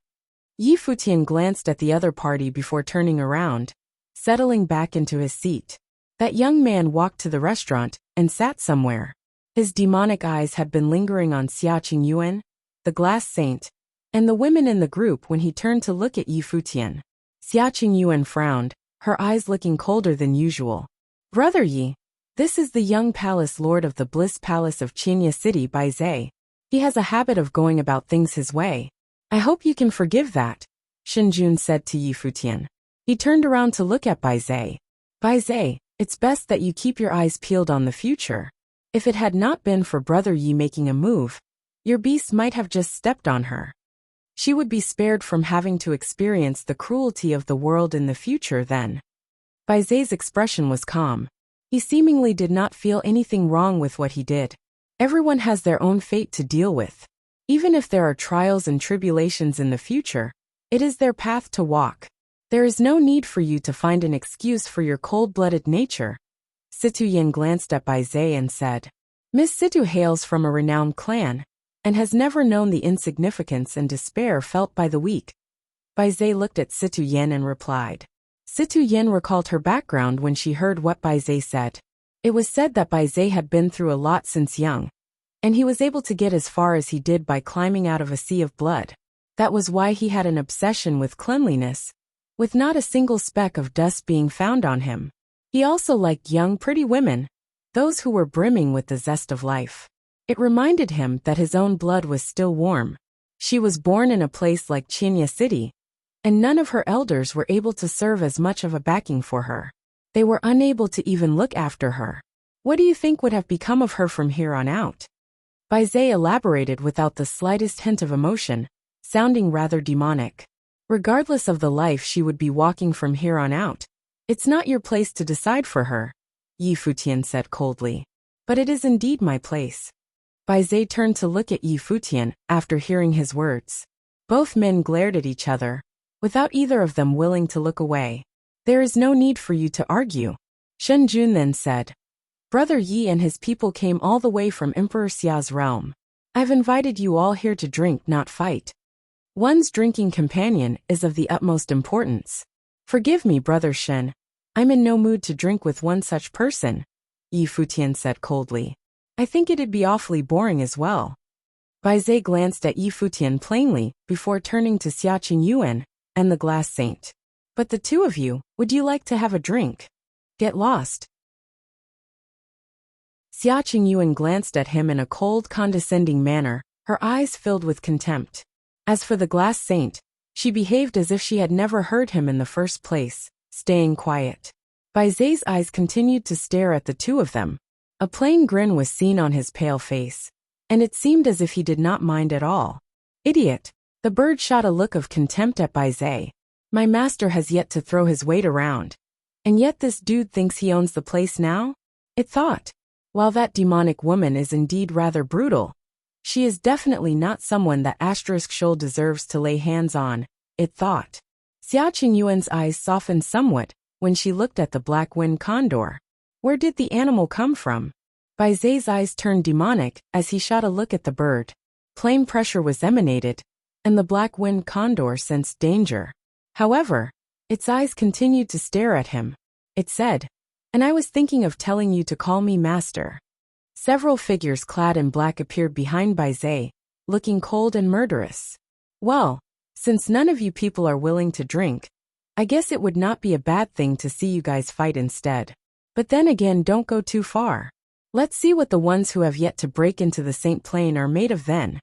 Yi Futian glanced at the other party before turning around, settling back into his seat. That young man walked to the restaurant and sat somewhere. His demonic eyes had been lingering on Xia Qingyuan, the glass saint, and the women in the group when he turned to look at Yi Futian. Xia Qingyuan frowned, her eyes looking colder than usual. "Brother Yi, this is the young palace lord of the Bliss Palace of Qinya City by Zhe. He has a habit of going about things his way. I hope you can forgive that," Shen Jun said to Yi Futian. He turned around to look at Bai Zhe. "Bai Zhe, it's best that you keep your eyes peeled on the future. If it had not been for Brother Yi making a move, your beast might have just stepped on her. She would be spared from having to experience the cruelty of the world in the future then." Bai Zhe's expression was calm. He seemingly did not feel anything wrong with what he did. Everyone has their own fate to deal with. Even if there are trials and tribulations in the future, it is their path to walk. There is no need for you to find an excuse for your cold-blooded nature. Situ Yin glanced at Bai Zhe and said, "Miss Situ hails from a renowned clan, and has never known the insignificance and despair felt by the weak." Bai Zhe looked at Situ Yin and replied. Situ Yin recalled her background when she heard what Bai Zhe said. It was said that Bai Zhe had been through a lot since young, and he was able to get as far as he did by climbing out of a sea of blood. That was why he had an obsession with cleanliness, with not a single speck of dust being found on him. He also liked young, pretty women, those who were brimming with the zest of life. It reminded him that his own blood was still warm. She was born in a place like Qinya City, and none of her elders were able to serve as much of a backing for her. They were unable to even look after her. What do you think would have become of her from here on out? Bai Zhe elaborated without the slightest hint of emotion, sounding rather demonic. Regardless of the life she would be walking from here on out, it's not your place to decide for her, Yi Futian said coldly. But it is indeed my place. Bai Zhe turned to look at Yi Futian after hearing his words. Both men glared at each other, without either of them willing to look away. There is no need for you to argue. Shen Jun then said. Brother Yi and his people came all the way from Emperor Xia's realm. I've invited you all here to drink, not fight. One's drinking companion is of the utmost importance. Forgive me, Brother Shen. I'm in no mood to drink with one such person, Yi Futian said coldly. I think it'd be awfully boring as well. Bai Zhe glanced at Yi Futian plainly before turning to Xia Qingyuan and the glass saint. But the two of you, would you like to have a drink? Get lost. Xia Qingyuan glanced at him in a cold, condescending manner, her eyes filled with contempt. As for the glass saint, she behaved as if she had never heard him in the first place, staying quiet. Bai Zhe's eyes continued to stare at the two of them. A plain grin was seen on his pale face, and it seemed as if he did not mind at all. Idiot! The bird shot a look of contempt at Bai Zhe. My master has yet to throw his weight around. And yet this dude thinks he owns the place now? It thought. While that demonic woman is indeed rather brutal, she is definitely not someone that Shoal deserves to lay hands on, it thought. Xia Qingyuan's eyes softened somewhat when she looked at the black wind condor. Where did the animal come from? Bai Zhe's eyes turned demonic as he shot a look at the bird. Plain pressure was emanated, and the black wind condor sensed danger. However, its eyes continued to stare at him. It said, and I was thinking of telling you to call me master. Several figures clad in black appeared behind Bai Zhe, looking cold and murderous. Well, since none of you people are willing to drink, I guess it would not be a bad thing to see you guys fight instead. But then again, don't go too far. Let's see what the ones who have yet to break into the Saint Plane are made of then.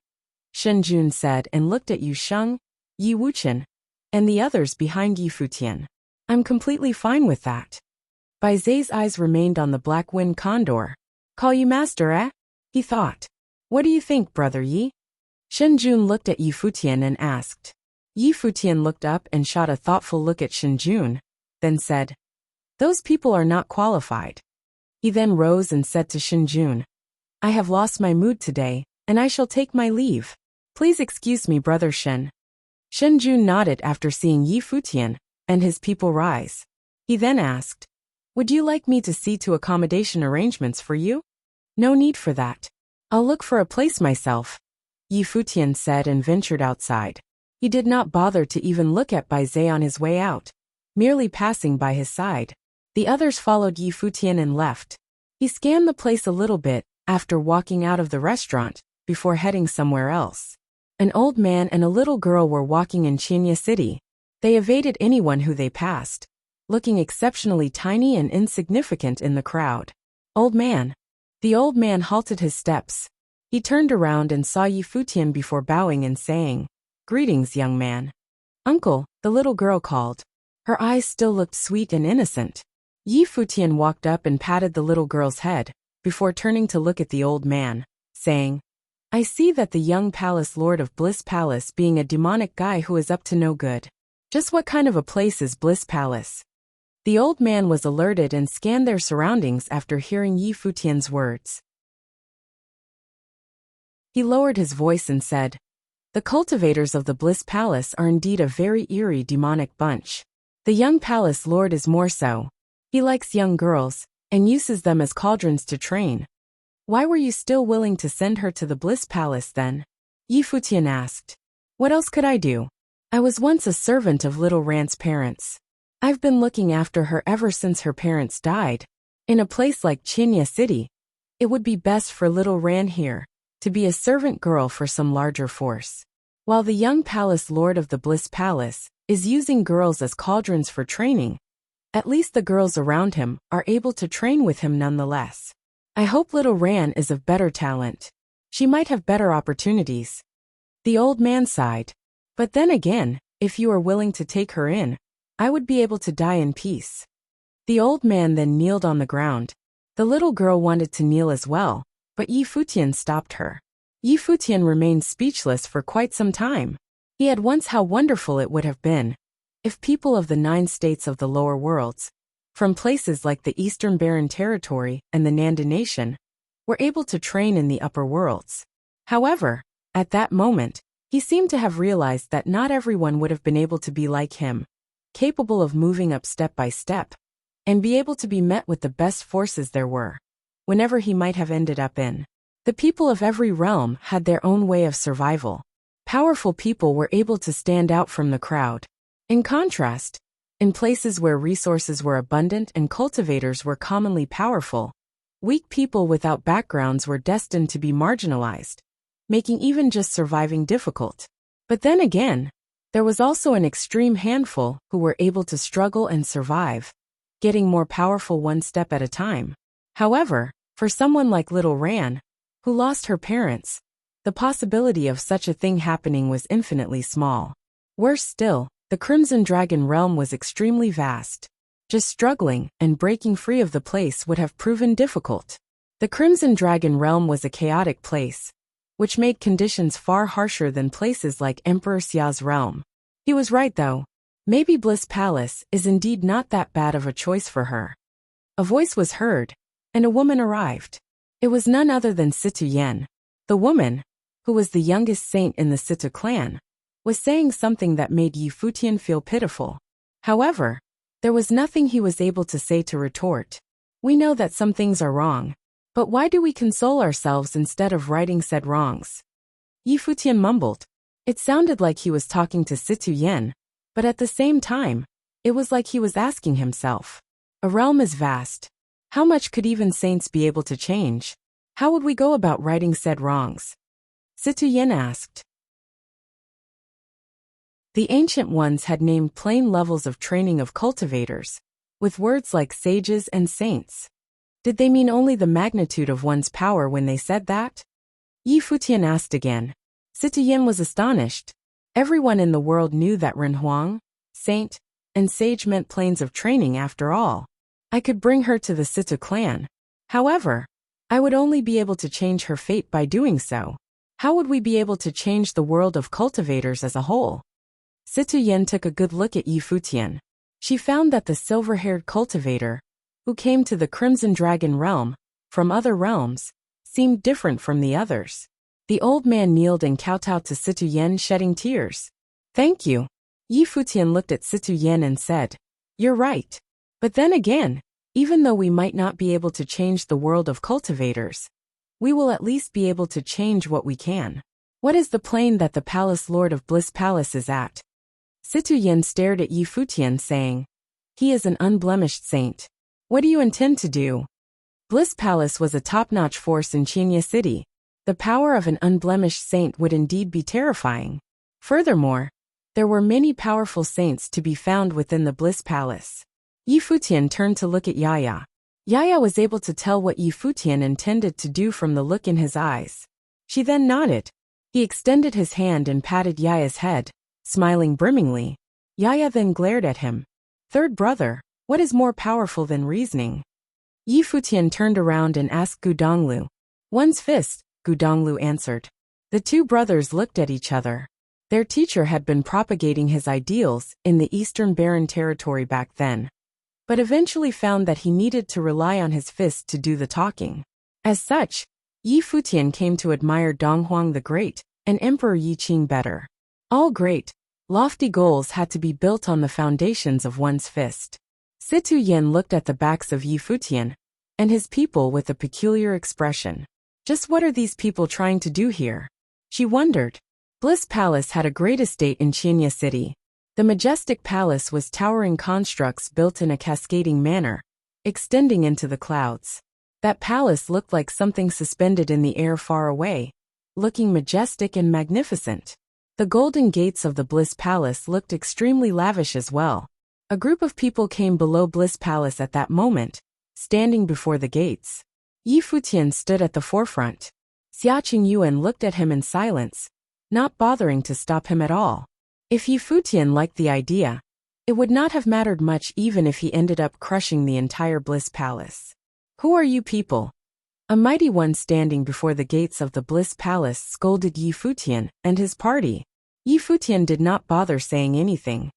Shen Jun said and looked at Yu Sheng, Yi Wuqian, and the others behind Yi Futian. I'm completely fine with that. Bai Zhe's eyes remained on the black wind condor. Call you master, eh? He thought. What do you think, Brother Yi? Shen Jun looked at Yi Futian and asked. Yi Futian looked up and shot a thoughtful look at Shen Jun, then said, those people are not qualified. He then rose and said to Shen Jun, I have lost my mood today, and I shall take my leave. Please excuse me, Brother Shen. Shen Jun nodded after seeing Yi Futian and his people rise. He then asked, would you like me to see to accommodation arrangements for you? No need for that. I'll look for a place myself, Yi Futian said and ventured outside. He did not bother to even look at Bai Zhe on his way out, merely passing by his side. The others followed Yi Futian and left. He scanned the place a little bit after walking out of the restaurant before heading somewhere else. An old man and a little girl were walking in Qinya City. They evaded anyone who they passed, looking exceptionally tiny and insignificant in the crowd. Old man. The old man halted his steps. He turned around and saw Yi Futian before bowing and saying, greetings, young man. Uncle, the little girl called. Her eyes still looked sweet and innocent. Yi Futian walked up and patted the little girl's head, before turning to look at the old man, saying, I see that the young palace lord of Bliss Palace being a demonic guy who is up to no good. Just what kind of a place is Bliss Palace? The old man was alerted and scanned their surroundings after hearing Yi Futian's words. He lowered his voice and said, the cultivators of the Bliss Palace are indeed a very eerie demonic bunch. The young palace lord is more so. He likes young girls, and uses them as cauldrons to train. Why were you still willing to send her to the Bliss Palace then? Yi Futian asked. What else could I do? I was once a servant of little Ran's parents. I've been looking after her ever since her parents died. In a place like Qinya City, it would be best for little Ran here to be a servant girl for some larger force. While the young palace lord of the Bliss Palace is using girls as cauldrons for training, at least the girls around him are able to train with him nonetheless. I hope little Ran is of better talent. She might have better opportunities. The old man sighed. But then again, if you are willing to take her in, I would be able to die in peace. The old man then kneeled on the ground. The little girl wanted to kneel as well, but Yi Futian stopped her. Yi Futian remained speechless for quite some time. He had once how wonderful it would have been if people of the 9 states of the lower worlds, from places like the Eastern Barren Territory and the Nanda Nation, were able to train in the upper worlds. However, at that moment, He seemed to have realized that not everyone would have been able to be like him, capable of moving up step by step, and be able to be met with the best forces there were, whenever he might have ended up in. The people of every realm had their own way of survival. Powerful people were able to stand out from the crowd. In contrast, in places where resources were abundant and cultivators were commonly powerful, weak people without backgrounds were destined to be marginalized, making even just surviving difficult. But then again, there was also an extreme handful who were able to struggle and survive, getting more powerful one step at a time. However, for someone like little Ran, who lost her parents, the possibility of such a thing happening was infinitely small. Worse still, the Crimson Dragon realm was extremely vast. Just struggling and breaking free of the place would have proven difficult. The Crimson Dragon realm was a chaotic place, which made conditions far harsher than places like Emperor Xia's realm. He was right though. Maybe Bliss Palace is indeed not that bad of a choice for her. A voice was heard, and a woman arrived. It was none other than Situ Yen. The woman, who was the youngest saint in the Situ clan, was saying something that made Yi Futian feel pitiful. However, there was nothing he was able to say to retort. We know that some things are wrong, but why do we console ourselves instead of righting said wrongs? Yi Futian mumbled. It sounded like he was talking to Situ Yen, but at the same time, it was like he was asking himself. A realm is vast. How much could even saints be able to change? How would we go about righting said wrongs? Situ Yen asked. The ancient ones had named plain levels of training of cultivators, with words like sages and saints. Did they mean only the magnitude of one's power when they said that? Yi Futian asked again. Situ Yen was astonished. Everyone in the world knew that Renhuang, saint, and sage meant planes of training after all. I could bring her to the Situ clan. However, I would only be able to change her fate by doing so. How would we be able to change the world of cultivators as a whole? Situ Yen took a good look at Yi Futian. She found that the silver-haired cultivator, who came to the Crimson Dragon realm, from other realms, seemed different from the others. The old man kneeled and kowtowed to Situ Yen, shedding tears. Thank you. Yi Futian looked at Situ Yen and said, You're right. But then again, even though we might not be able to change the world of cultivators, we will at least be able to change what we can. What is the plane that the Palace Lord of Bliss Palace is at? Situ Yen stared at Yi Futian, saying, He is an unblemished saint. What do you intend to do? Bliss Palace was a top-notch force in Qinya City. The power of an unblemished saint would indeed be terrifying. Furthermore, there were many powerful saints to be found within the Bliss Palace. Yi Futian turned to look at Yaya. Yaya was able to tell what Yi Futian intended to do from the look in his eyes. She then nodded. He extended his hand and patted Yaya's head, smiling brimmingly. Yaya then glared at him. Third brother, what is more powerful than reasoning? Yi Futian turned around and asked Gu Donglu. One's fist, Gu Donglu answered. The two brothers looked at each other. Their teacher had been propagating his ideals in the Eastern Baron territory back then, but eventually found that he needed to rely on his fist to do the talking. As such, Yi Futian came to admire Donghuang the Great and Emperor Yi Qing better. All great, lofty goals had to be built on the foundations of one's fist. Situ Yen looked at the backs of Yi Futian and his people with a peculiar expression. Just what are these people trying to do here? She wondered. Bliss Palace had a great estate in Qinya City. The majestic palace was towering constructs built in a cascading manner, extending into the clouds. That palace looked like something suspended in the air far away, looking majestic and magnificent. The golden gates of the Bliss Palace looked extremely lavish as well. A group of people came below Bliss Palace at that moment, standing before the gates. Yi Futian stood at the forefront. Xia Qingyuan looked at him in silence, not bothering to stop him at all. If Yi Futian liked the idea, it would not have mattered much even if he ended up crushing the entire Bliss Palace. Who are you people? A mighty one standing before the gates of the Bliss Palace scolded Yi Futian and his party. Yi Futian did not bother saying anything.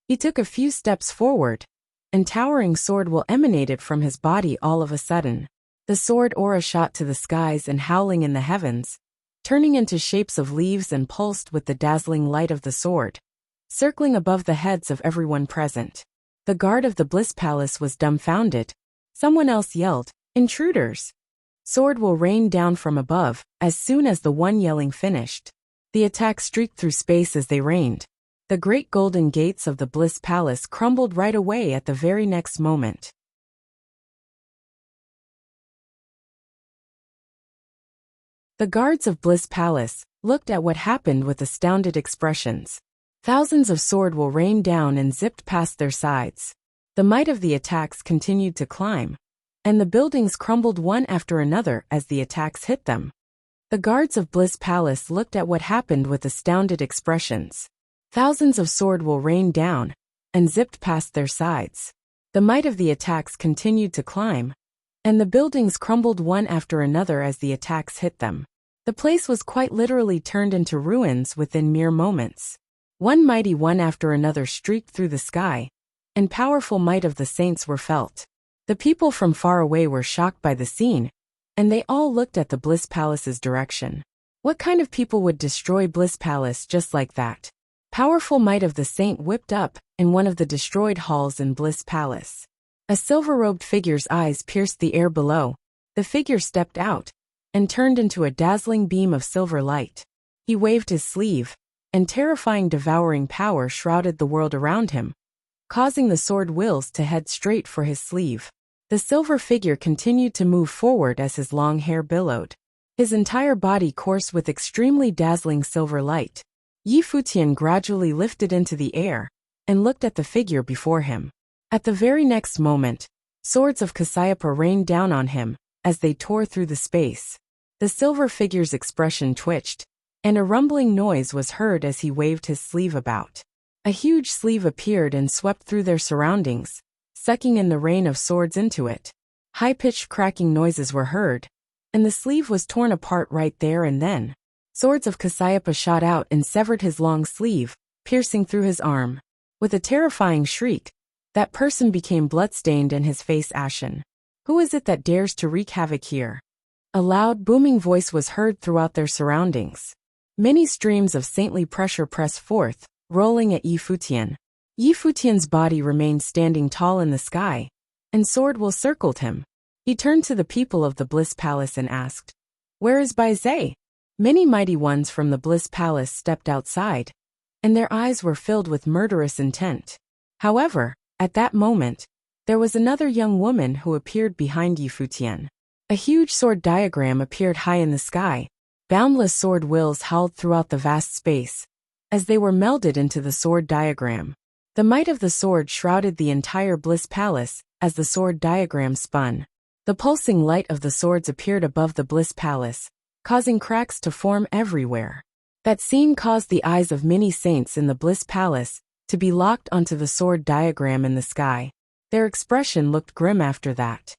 He took a few steps forward, and towering sword will emanated from his body all of a sudden. The sword aura shot to the skies and howling in the heavens, turning into shapes of leaves and pulsed with the dazzling light of the sword, circling above the heads of everyone present. The guard of the Bliss Palace was dumbfounded. Someone else yelled, "Intruders!" Sword will rain down from above. As soon as the one yelling finished, the attack streaked through space as they rained. The great golden gates of the Bliss Palace crumbled right away at the very next moment. The guards of Bliss Palace looked at what happened with astounded expressions. Thousands of sword will rained down and zipped past their sides. The might of the attacks continued to climb, and the buildings crumbled one after another as the attacks hit them. The guards of Bliss Palace looked at what happened with astounded expressions. Thousands of sword will rained down and zipped past their sides. The might of the attacks continued to climb, and the buildings crumbled one after another as the attacks hit them. The place was quite literally turned into ruins within mere moments. One mighty one after another streaked through the sky, and powerful might of the saints were felt. The people from far away were shocked by the scene, and they all looked at the Bliss Palace's direction. What kind of people would destroy Bliss Palace just like that? Powerful might of the saint whipped up in one of the destroyed halls in Bliss Palace. A silver-robed figure's eyes pierced the air below. The figure stepped out and turned into a dazzling beam of silver light. He waved his sleeve, and terrifying devouring power shrouded the world around him, causing the sword wills to head straight for his sleeve. The silver figure continued to move forward as his long hair billowed. His entire body coursed with extremely dazzling silver light. Futian gradually lifted into the air and looked at the figure before him. At the very next moment, swords of Cassiopeia rained down on him as they tore through the space. The silver figure's expression twitched, and a rumbling noise was heard as he waved his sleeve about. A huge sleeve appeared and swept through their surroundings, sucking in the rain of swords into it. High-pitched cracking noises were heard, and the sleeve was torn apart right there and then. Swords of Cassiopeia shot out and severed his long sleeve, piercing through his arm. With a terrifying shriek, that person became bloodstained and his face ashen. Who is it that dares to wreak havoc here? A loud, booming voice was heard throughout their surroundings. Many streams of saintly pressure pressed forth, rolling at Futian. Futian's body remained standing tall in the sky, and sword will circled him. He turned to the people of the Bliss Palace and asked, "Where is Baizé?" Many mighty ones from the Bliss Palace stepped outside, and their eyes were filled with murderous intent. However, at that moment, there was another young woman who appeared behind Futian. A huge sword diagram appeared high in the sky. Boundless sword wills howled throughout the vast space as they were melded into the sword diagram. The might of the sword shrouded the entire Bliss Palace as the sword diagram spun. The pulsing light of the swords appeared above the Bliss Palace, causing cracks to form everywhere. That scene caused the eyes of many saints in the Bliss Palace to be locked onto the sword diagram in the sky. Their expression looked grim after that.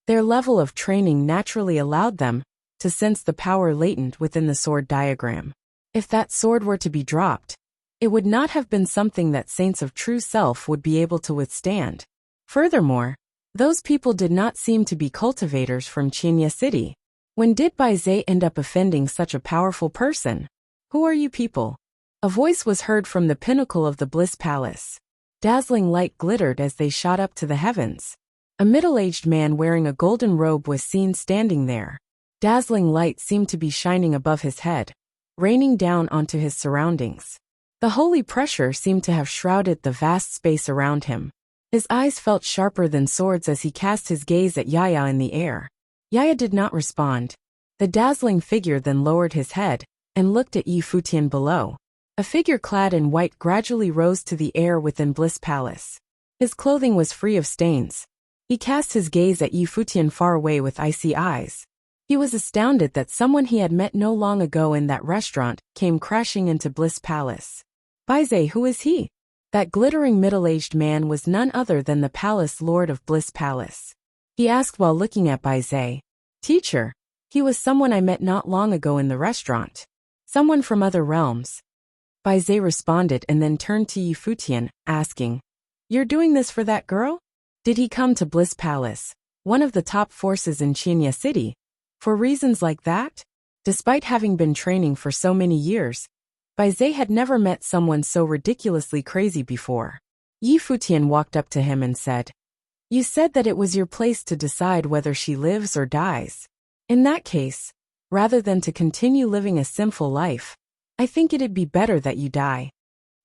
Their level of training naturally allowed them to sense the power latent within the sword diagram. If that sword were to be dropped, it would not have been something that saints of true self would be able to withstand. Furthermore, those people did not seem to be cultivators from Chinya City. When did Baizé end up offending such a powerful person? "Who are you people?" A voice was heard from the pinnacle of the Bliss Palace. Dazzling light glittered as they shot up to the heavens. A middle-aged man wearing a golden robe was seen standing there. Dazzling light seemed to be shining above his head, raining down onto his surroundings. The holy pressure seemed to have shrouded the vast space around him. His eyes felt sharper than swords as he cast his gaze at Yaya in the air. Yaya did not respond. The dazzling figure then lowered his head and looked at Futian below. A figure clad in white gradually rose to the air within Bliss Palace. His clothing was free of stains. He cast his gaze at Futian far away with icy eyes. He was astounded that someone he had met no long ago in that restaurant came crashing into Bliss Palace. "Baizé, who is he?" That glittering middle-aged man was none other than the palace lord of Bliss Palace. He asked while looking at Baizé. "Teacher, he was someone I met not long ago in the restaurant. Someone from other realms." Baizé responded and then turned to Futian, asking, "You're doing this for that girl? Did he come to Bliss Palace, one of the top forces in Chinya City, For reasons like that, despite having been training for so many years, Bai Zai had never met someone so ridiculously crazy before. Yi Futian walked up to him and said, "You said that it was your place to decide whether she lives or dies. In that case, rather than to continue living a sinful life, I think it'd be better that you die.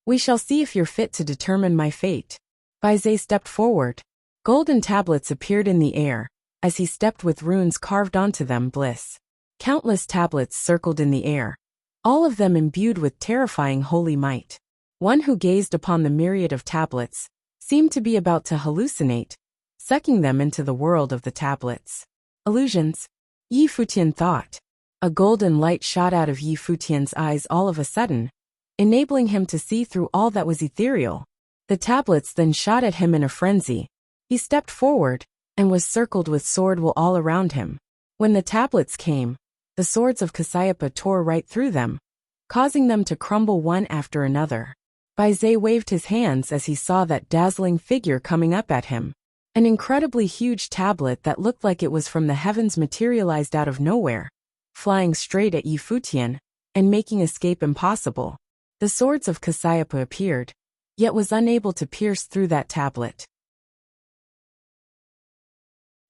We shall see if you're fit to determine my fate." Bai Zai stepped forward. Golden tablets appeared in the air, as he stepped with runes carved onto them. Bliss. Countless tablets circled in the air, all of them imbued with terrifying holy might. One who gazed upon the myriad of tablets seemed to be about to hallucinate, sucking them into the world of the tablets. Illusions, Yi Futian thought. A golden light shot out of Yi Futian's eyes all of a sudden, enabling him to see through all that was ethereal. The tablets then shot at him in a frenzy. He stepped forward, and was circled with sword will all around him. When the tablets came, the swords of Kasayapa tore right through them, causing them to crumble one after another. Bai Zai waved his hands as he saw that dazzling figure coming up at him. An incredibly huge tablet that looked like it was from the heavens materialized out of nowhere, flying straight at Yi Futian, and making escape impossible. The swords of Kasayapa appeared, yet was unable to pierce through that tablet.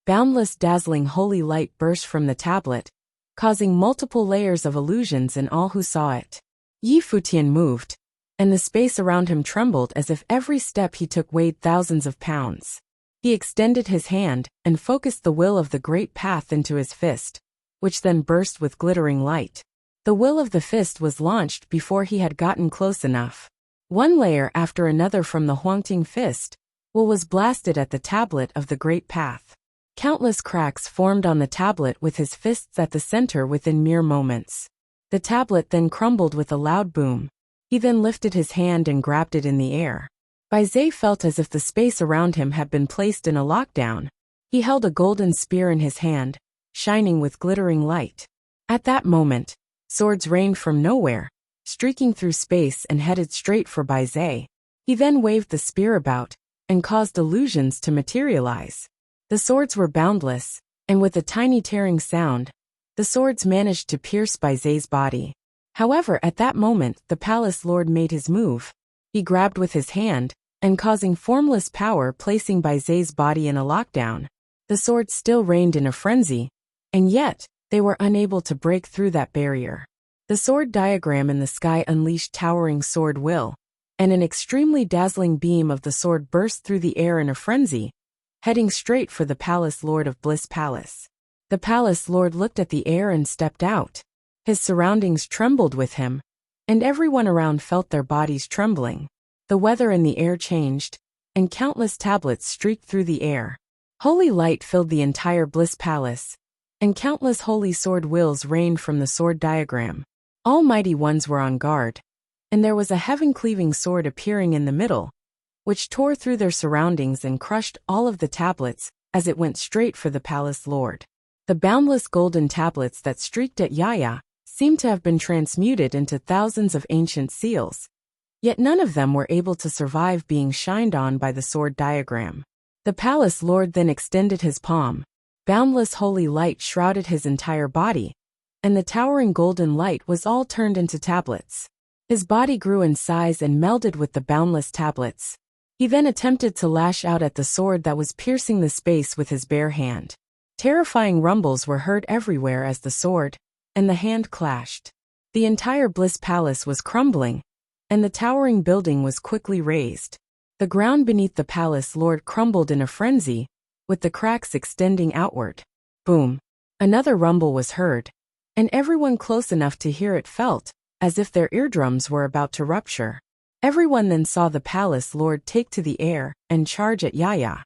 Boundless dazzling holy light burst from the tablet, causing multiple layers of illusions in all who saw it. Yi Futian moved, and the space around him trembled as if every step he took weighed thousands of pounds. He extended his hand and focused the will of the great path into his fist, which then burst with glittering light. The will of the fist was launched before he had gotten close enough. One layer after another from the Huangting fist, will was blasted at the tablet of the great path. Countless cracks formed on the tablet with his fists at the center within mere moments. The tablet then crumbled with a loud boom. He then lifted his hand and grabbed it in the air. Bai Zai felt as if the space around him had been placed in a lockdown. He held a golden spear in his hand, shining with glittering light. At that moment, swords rained from nowhere, streaking through space and headed straight for Bai Zai. He then waved the spear about, and caused illusions to materialize. The swords were boundless, and with a tiny tearing sound, the swords managed to pierce Bai Zai's body. However, at that moment, the palace lord made his move. He grabbed with his hand, and causing formless power placing Bai Zai's body in a lockdown. The swords still reigned in a frenzy, and yet, they were unable to break through that barrier. The sword diagram in the sky unleashed towering sword will, and an extremely dazzling beam of the sword burst through the air in a frenzy, heading straight for the palace lord of Bliss Palace. The palace lord looked at the air and stepped out. His surroundings trembled with him, and everyone around felt their bodies trembling. The weather in the air changed, and countless tablets streaked through the air. Holy light filled the entire Bliss Palace, and countless holy sword wills rained from the sword diagram. All mighty ones were on guard, and there was a heaven-cleaving sword appearing in the middle, which tore through their surroundings and crushed all of the tablets as it went straight for the palace lord. The boundless golden tablets that streaked at Yaya seemed to have been transmuted into thousands of ancient seals, yet none of them were able to survive being shined on by the sword diagram. The palace lord then extended his palm. Boundless holy light shrouded his entire body, and the towering golden light was all turned into tablets. His body grew in size and melded with the boundless tablets. He then attempted to lash out at the sword that was piercing the space with his bare hand. Terrifying rumbles were heard everywhere as the sword and the hand clashed. The entire Bliss Palace was crumbling, and the towering building was quickly razed. The ground beneath the palace lord crumbled in a frenzy, with the cracks extending outward. Boom! Another rumble was heard, and everyone close enough to hear it felt as if their eardrums were about to rupture. Everyone then saw the palace lord take to the air and charge at Yaya.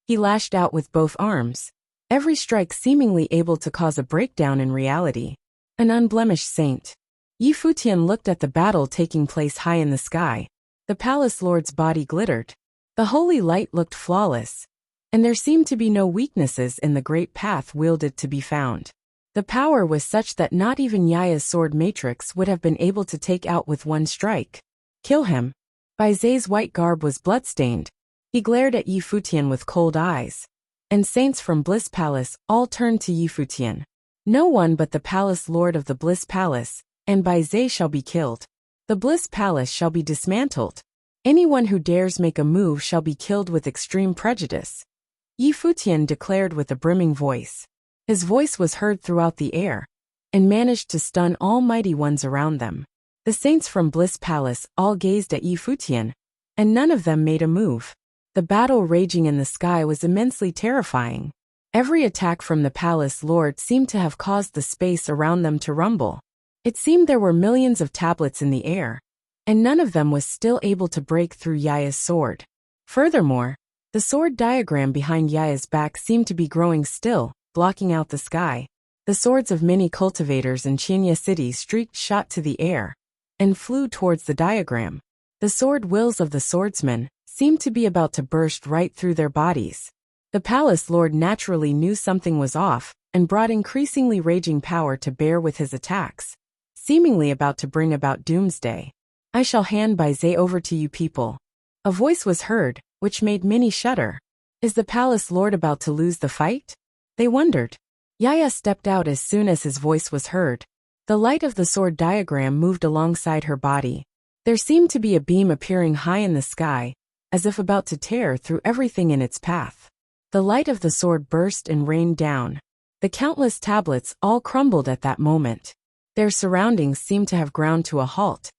He lashed out with both arms, every strike seemingly able to cause a breakdown in reality. An unblemished saint. Yi Futian looked at the battle taking place high in the sky. The palace lord's body glittered. The holy light looked flawless, and there seemed to be no weaknesses in the great path wielded to be found. The power was such that not even Yaya's sword matrix would have been able to take out with one strike. Kill him. Bai Zai's white garb was bloodstained. He glared at Yi Futian with cold eyes. and saints from Bliss Palace all turned to Futian. No one but the palace lord of the Bliss Palace, and Bai Zhe shall be killed. The Bliss Palace shall be dismantled. Anyone who dares make a move shall be killed with extreme prejudice. Futian declared with a brimming voice. His voice was heard throughout the air, and managed to stun all mighty ones around them. The saints from Bliss Palace all gazed at Futian, and none of them made a move. The battle raging in the sky was immensely terrifying. Every attack from the palace lord seemed to have caused the space around them to rumble. It seemed there were millions of tablets in the air, and none of them was still able to break through Yaya's sword. Furthermore, the sword diagram behind Yaya's back seemed to be growing still, blocking out the sky. The swords of many cultivators in Qinya City shot to the air, and flew towards the diagram. The sword wills of the swordsmen seemed to be about to burst right through their bodies. The palace lord naturally knew something was off, and brought increasingly raging power to bear with his attacks, seemingly about to bring about doomsday. I shall hand Bai Zhe over to you people. A voice was heard, which made many shudder. Is the palace lord about to lose the fight? They wondered. Yaya stepped out as soon as his voice was heard. The light of the sword diagram moved alongside her body. There seemed to be a beam appearing high in the sky, as if about to tear through everything in its path. The light of the sword burst and rained down. The countless tablets all crumbled at that moment. Their surroundings seemed to have ground to a halt,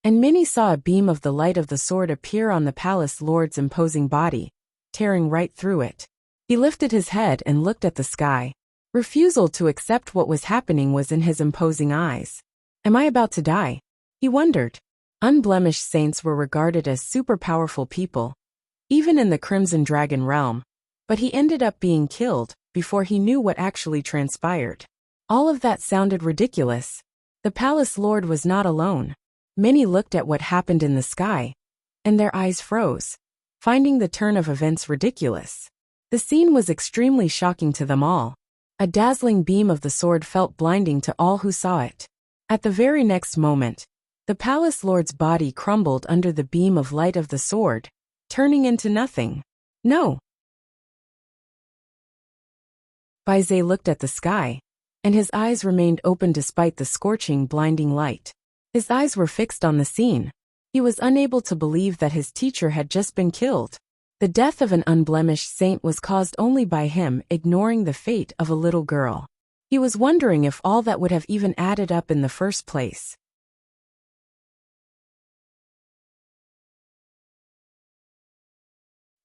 and many saw a beam of the light of the sword appear on the palace lord's imposing body, tearing right through it. He lifted his head and looked at the sky. Refusal to accept what was happening was in his imposing eyes. Am I about to die? He wondered. Unblemished saints were regarded as super powerful people, even in the Crimson Dragon realm, but he ended up being killed before he knew what actually transpired. All of that sounded ridiculous. The palace lord was not alone. Many looked at what happened in the sky, and their eyes froze, finding the turn of events ridiculous. The scene was extremely shocking to them all. A dazzling beam of the sword felt blinding to all who saw it. At the very next moment, the palace lord's body crumbled under the beam of light of the sword, turning into nothing. No. Bai Zhe looked at the sky, and his eyes remained open despite the scorching, blinding light. His eyes were fixed on the scene. He was unable to believe that his teacher had just been killed. The death of an unblemished saint was caused only by him ignoring the fate of a little girl. He was wondering if all that would have even added up in the first place.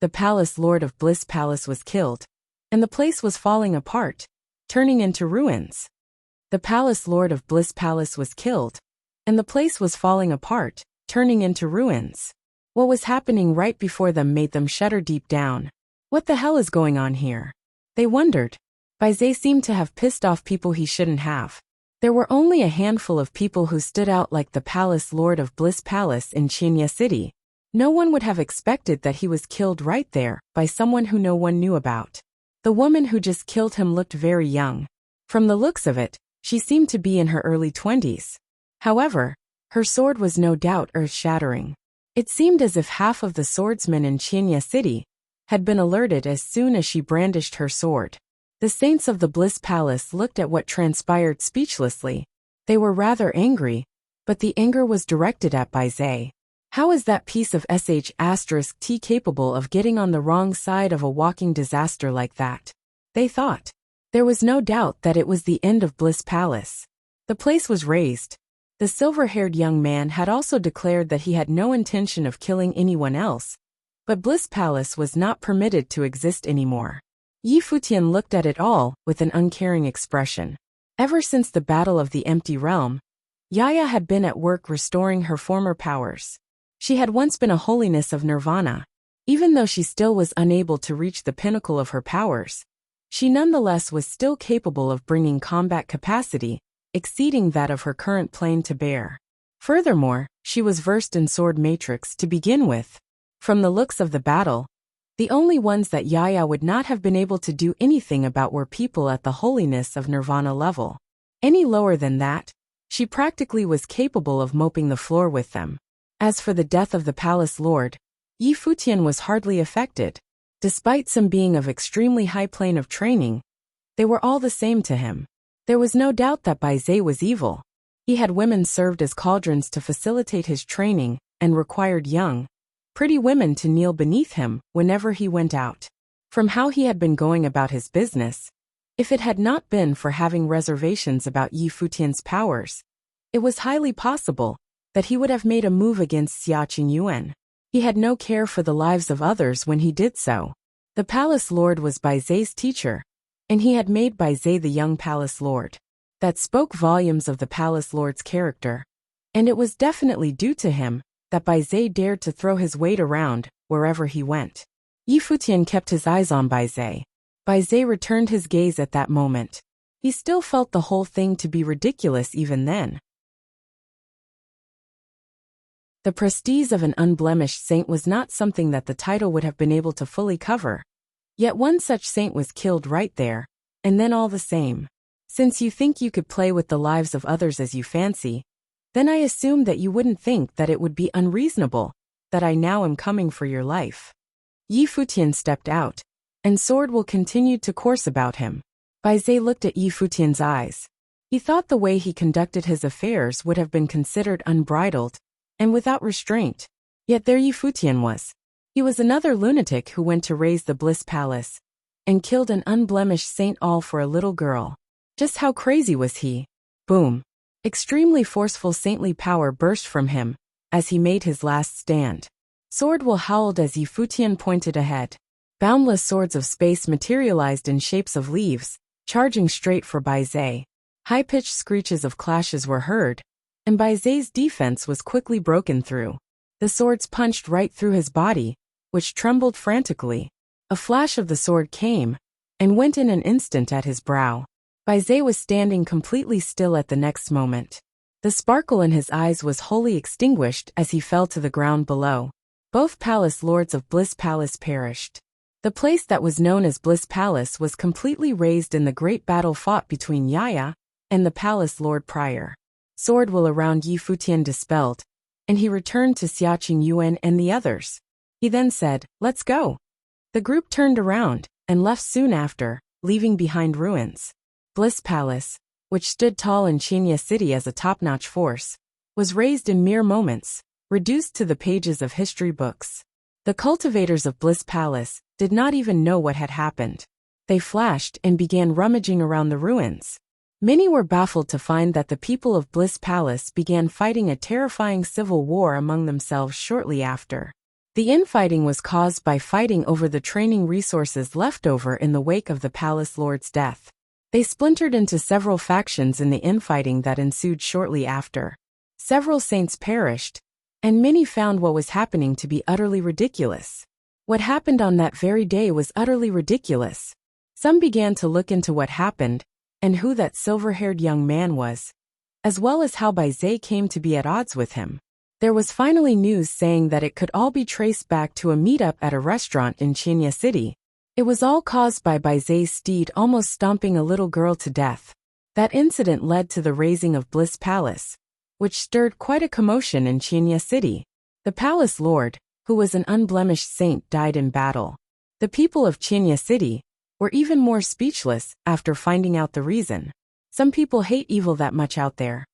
The palace lord of Bliss Palace was killed, and the place was falling apart, turning into ruins. The palace lord of Bliss Palace was killed, and the place was falling apart, turning into ruins. What was happening right before them made them shudder deep down. What the hell is going on here? They wondered. Bai Zhe seemed to have pissed off people he shouldn't have. There were only a handful of people who stood out like the palace lord of Bliss Palace in Qinya City. No one would have expected that he was killed right there by someone who no one knew about. The woman who just killed him looked very young. From the looks of it, she seemed to be in her early 20s. However, her sword was no doubt earth-shattering. It seemed as if half of the swordsmen in Qinya City had been alerted as soon as she brandished her sword. The saints of the Bliss Palace looked at what transpired speechlessly. They were rather angry, but the anger was directed at Bai Zhe. How is that piece of sh*t capable of getting on the wrong side of a walking disaster like that? They thought. There was no doubt that it was the end of Bliss Palace. The place was razed. The silver-haired young man had also declared that he had no intention of killing anyone else, but Bliss Palace was not permitted to exist anymore. Futian looked at it all with an uncaring expression. Ever since the Battle of the Empty Realm, Yaya had been at work restoring her former powers. She had once been a holiness of nirvana. Even though she still was unable to reach the pinnacle of her powers, she nonetheless was still capable of bringing combat capacity, exceeding that of her current plane to bear. Furthermore, she was versed in sword matrix to begin with. From the looks of the battle, the only ones that Yaya would not have been able to do anything about were people at the holiness of nirvana level. Any lower than that, she practically was capable of moping the floor with them. As for the death of the palace lord, Futian was hardly affected. Despite some being of extremely high plane of training, they were all the same to him. There was no doubt that Bai Zhe was evil. He had women served as cauldrons to facilitate his training and required young, pretty women to kneel beneath him whenever he went out. From how he had been going about his business, if it had not been for having reservations about Yi Futian's powers, it was highly possible that he would have made a move against Xia Qingyuan. He had no care for the lives of others when he did so. The palace lord was Bai Zhe's teacher, and he had made Bai Zhe the young palace lord. That spoke volumes of the palace lord's character, and it was definitely due to him that Bai Zhe dared to throw his weight around wherever he went. Yi Futian kept his eyes on Bai Zhe. Bai Zhe returned his gaze at that moment. He still felt the whole thing to be ridiculous even then. The prestige of an unblemished saint was not something that the title would have been able to fully cover. Yet one such saint was killed right there, and then all the same. Since you think you could play with the lives of others as you fancy, then I assume that you wouldn't think that it would be unreasonable that I now am coming for your life. Yi Futian stepped out, and Sword continued to course about him. Bai Zhe looked at Yi Futian's eyes. He thought the way he conducted his affairs would have been considered unbridled and without restraint. Yet there Yi Futian was. He was another lunatic who went to raise the Bliss Palace and killed an unblemished saint all for a little girl. Just how crazy was he? Boom. Extremely forceful saintly power burst from him as he made his last stand. Sword howled as Yi Futian pointed ahead. Boundless swords of space materialized in shapes of leaves, charging straight for Bai Zhe. High-pitched screeches of clashes were heard, and Bai Zhe's defense was quickly broken through. The swords punched right through his body, which trembled frantically. A flash of the sword came and went in an instant at his brow. Bai Zhe was standing completely still at the next moment. The sparkle in his eyes was wholly extinguished as he fell to the ground below. Both palace lords of Bliss Palace perished. The place that was known as Bliss Palace was completely razed in the great battle fought between Yaya and the palace lord prior. Sword around Yi Futian dispelled, and he returned to Xia Qingyuan and the others. He then said, "Let's go." The group turned around and left soon after, leaving behind ruins. Bliss Palace, which stood tall in Qinya City as a top-notch force, was razed in mere moments, reduced to the pages of history books. The cultivators of Bliss Palace did not even know what had happened. They flashed and began rummaging around the ruins. Many were baffled to find that the people of Bliss Palace began fighting a terrifying civil war among themselves shortly after. The infighting was caused by fighting over the training resources left over in the wake of the palace lord's death. They splintered into several factions in the infighting that ensued shortly after. Several saints perished, and many found what was happening to be utterly ridiculous. What happened on that very day was utterly ridiculous. Some began to look into what happened, and who that silver-haired young man was, as well as how Bai Zhe came to be at odds with him. There was finally news saying that it could all be traced back to a meetup at a restaurant in Qinya City. It was all caused by Bai Zhe's steed almost stomping a little girl to death. That incident led to the razing of Bliss Palace, which stirred quite a commotion in Qinya City. The palace lord, who was an unblemished saint, died in battle. The people of Qinya City were even more speechless after finding out the reason. Some people hate evil that much out there.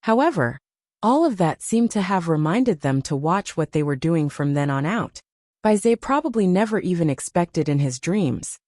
However, all of that seemed to have reminded them to watch what they were doing from then on out. Bai Zhe probably never even expected in his dreams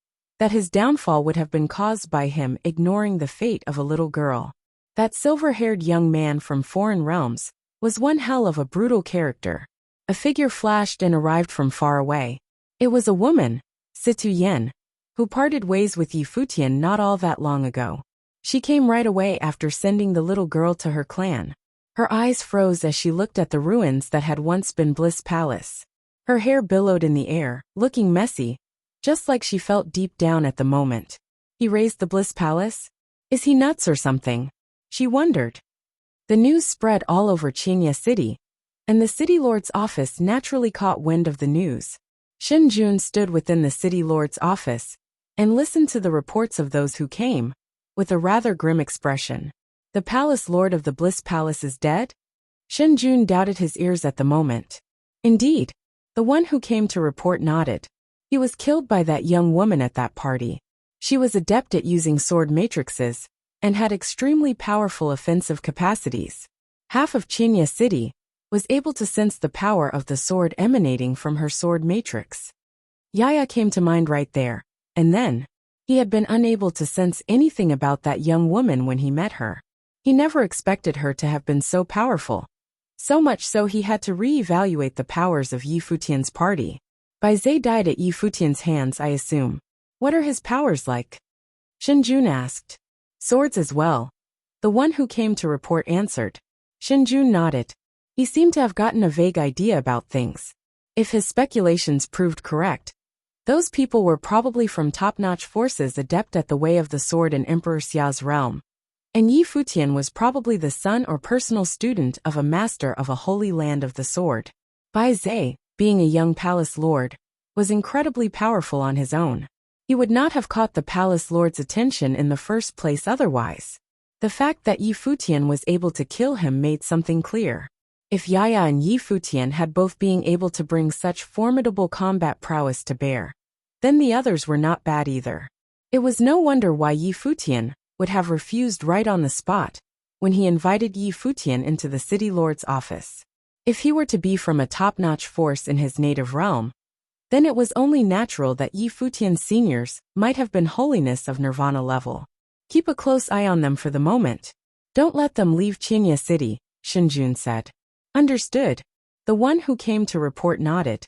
that his downfall would have been caused by him ignoring the fate of a little girl. That silver-haired young man from foreign realms was one hell of a brutal character. A figure flashed and arrived from far away. It was a woman, Situ Yen, who parted ways with Yi Futian not all that long ago. She came right away after sending the little girl to her clan. Her eyes froze as she looked at the ruins that had once been Bliss Palace. Her hair billowed in the air, looking messy, just like she felt deep down at the moment. He raised the Bliss Palace? Is he nuts or something? She wondered. The news spread all over Qinya City, and the city lord's office naturally caught wind of the news. Shin Jun stood within the city lord's office and listened to the reports of those who came, with a rather grim expression. The palace lord of the Bliss Palace is dead? Shin Jun doubted his ears at the moment. Indeed, The one who came to report nodded. He was killed by that young woman at that party. She was adept at using sword matrices and had extremely powerful offensive capacities. Half of Chinya City was able to sense the power of the sword emanating from her sword matrix. Yaya came to mind right there, and then, he had been unable to sense anything about that young woman when he met her. He never expected her to have been so powerful. So much so he had to re-evaluate the powers of Yi Futian's party. Bai Zhe died at Yi Futian's hands, I assume. What are his powers like? Shinjun asked. Swords as well. The one who came to report answered. Shinjun nodded. He seemed to have gotten a vague idea about things. If his speculations proved correct, those people were probably from top-notch forces adept at the way of the sword in Emperor Xia's realm. And Yi Futian was probably the son or personal student of a master of a holy land of the sword. Bai Zhe, being a young palace lord, was incredibly powerful on his own. He would not have caught the palace lord's attention in the first place otherwise. The fact that Yi Futian was able to kill him made something clear. If Yaya and Yi Futian had both being able to bring such formidable combat prowess to bear, then the others were not bad either. It was no wonder why Yi Futian would have refused right on the spot when he invited Yi Futian into the city lord's office. If he were to be from a top-notch force in his native realm, then it was only natural that Yi Futian's seniors might have been holiness of nirvana level. Keep a close eye on them for the moment. Don't let them leave Chinya City, Shinjun said. Understood. The one who came to report nodded.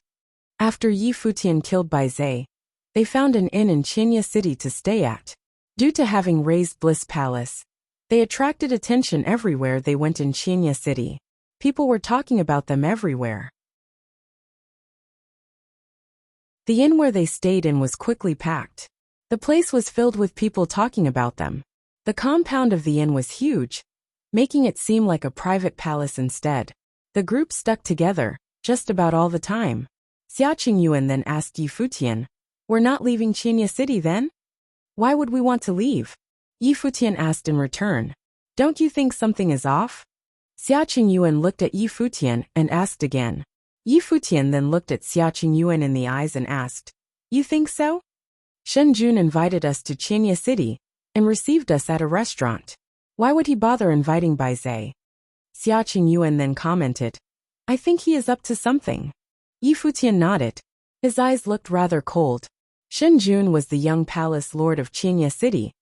After Yi Futian killed Bai Zhe, they found an inn in Chinya City to stay at. Due to having raised Bliss Palace, they attracted attention everywhere they went in Chinya City. People were talking about them everywhere. The inn where they stayed in was quickly packed. The place was filled with people talking about them. The compound of the inn was huge, making it seem like a private palace instead. The group stuck together, just about all the time. Xia Qingyuan then asked Yi Futian, "We're not leaving Chinya City then? Why would we want to leave?" Yi Futian asked in return. "Don't you think something is off?" Xia Qingyuan looked at Yi Futian and asked again. Yi Futian then looked at Xia Qingyuan in the eyes and asked, "You think so?" Shenjun invited us to Chinya City and received us at a restaurant. Why would he bother inviting Bai Zhe? Xia Qingyuan then commented, "I think he is up to something." Yi Futian nodded. His eyes looked rather cold. Shenjun was the young palace lord of Chinya City,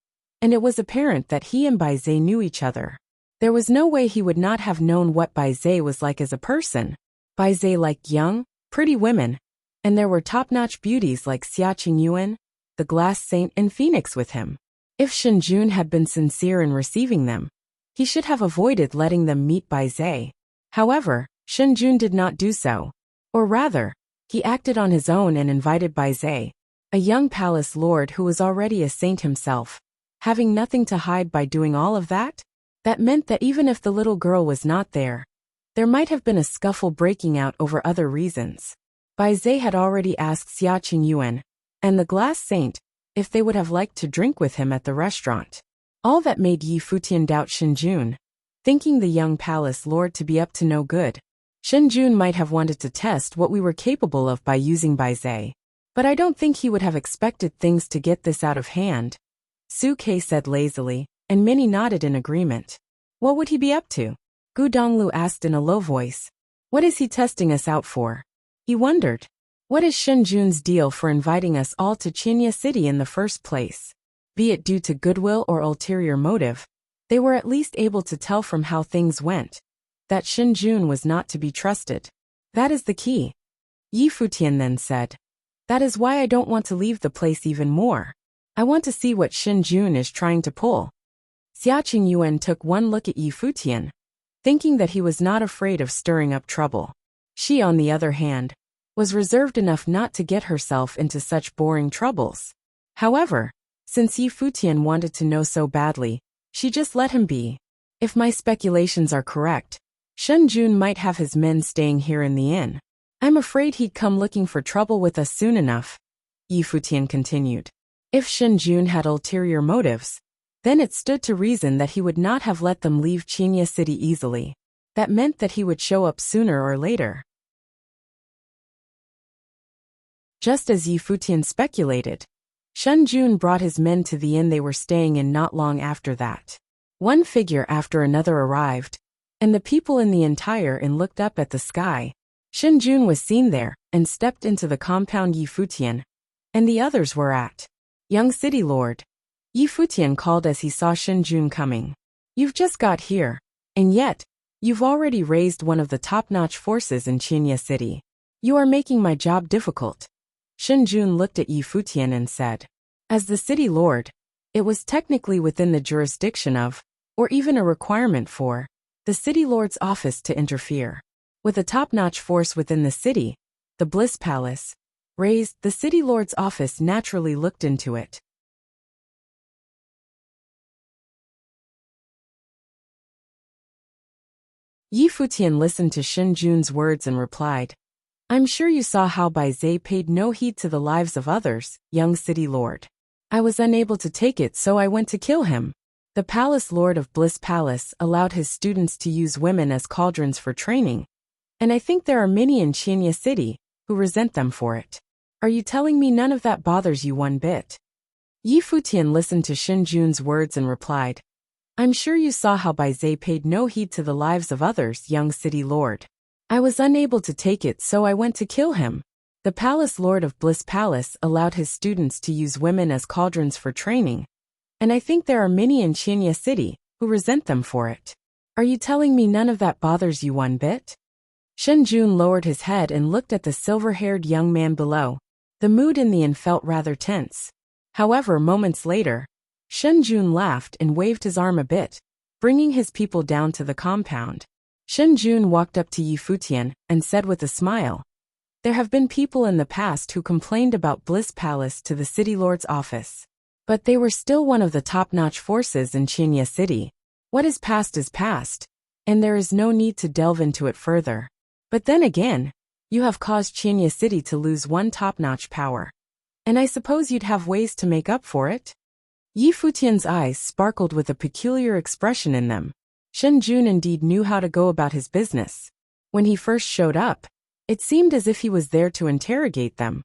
and it was apparent that he and Bai Zhe knew each other. There was no way he would not have known what Bai Zhe was like as a person. Bai Zhe liked young, pretty women, and there were top-notch beauties like Xia Qingyuan, the Glass Saint and Phoenix with him. If Shenjun had been sincere in receiving them, he should have avoided letting them meet Bai Zhe. However, Shenjun did not do so. Or rather, he acted on his own and invited Bai Zhe, a young palace lord who was already a saint himself, having nothing to hide by doing all of that. That meant that even if the little girl was not there might have been a scuffle breaking out over other reasons. Bai Zhe had already asked Xia Qingyuan and the Glass Saint if they would have liked to drink with him at the restaurant. All that made Yi Futian doubt Shenjun, thinking the young palace lord to be up to no good. Shenjun might have wanted to test what we were capable of by using Bai Zhe. But I don't think he would have expected things to get this out of hand, Su Ke said lazily, and many nodded in agreement. What would he be up to? Gu Donglu asked in a low voice. What is he testing us out for? He wondered. What is Shenjun's deal for inviting us all to Chinya City in the first place? Be it due to goodwill or ulterior motive, they were at least able to tell from how things went that Shenjun was not to be trusted. That is the key. Yi Futian then said. That is why I don't want to leave the place even more. I want to see what Shenjun is trying to pull. Xia Qingyuan took one look at Yi Futian, thinking that he was not afraid of stirring up trouble. She, on the other hand, was reserved enough not to get herself into such boring troubles. However, since Yi Futian wanted to know so badly, she just let him be. If my speculations are correct, Shenjun might have his men staying here in the inn. I'm afraid he'd come looking for trouble with us soon enough, Yi Futian continued. If Shenjun had ulterior motives, then it stood to reason that he would not have let them leave Chinya City easily. That meant that he would show up sooner or later. Just as Yi Futian speculated, Shen Jun brought his men to the inn they were staying in not long after that. One figure after another arrived, and the people in the entire inn looked up at the sky. Shen Jun was seen there, and stepped into the compound Yi Futian, and the others were at. Young city lord, Yi Futian called as he saw Shen Jun coming. You've just got here, and yet, you've already raised one of the top-notch forces in Qinya City. You are making my job difficult. Shen Jun looked at Yi Futian and said, as the city lord, it was technically within the jurisdiction of, or even a requirement for, the city lord's office to interfere. With a top-notch force within the city, the Bliss Palace, raised, the city lord's office naturally looked into it. Yi Futian listened to Shen Jun's words and replied, I'm sure you saw how Bai Zhe paid no heed to the lives of others, young city lord. I was unable to take it, so I went to kill him. The palace lord of Bliss Palace allowed his students to use women as cauldrons for training, and I think there are many in Qinya City who resent them for it. Are you telling me none of that bothers you one bit? Yi Futian listened to Shen Jun's words and replied, I'm sure you saw how Bai Zhe paid no heed to the lives of others, young city lord. I was unable to take it, so I went to kill him. The palace lord of Bliss Palace allowed his students to use women as cauldrons for training, and I think there are many in Qinya City who resent them for it. Are you telling me none of that bothers you one bit? Shen Jun lowered his head and looked at the silver-haired young man below. The mood in the inn felt rather tense. However, moments later, Shen Jun laughed and waved his arm a bit, bringing his people down to the compound. Shen Jun walked up to Yi Futian and said with a smile, there have been people in the past who complained about Bliss Palace to the city lord's office. But they were still one of the top-notch forces in Qinya City. What is past, and there is no need to delve into it further. But then again, you have caused Qinya City to lose one top-notch power. And I suppose you'd have ways to make up for it? Yi Futian's eyes sparkled with a peculiar expression in them. Shen Jun indeed knew how to go about his business. When he first showed up, it seemed as if he was there to interrogate them.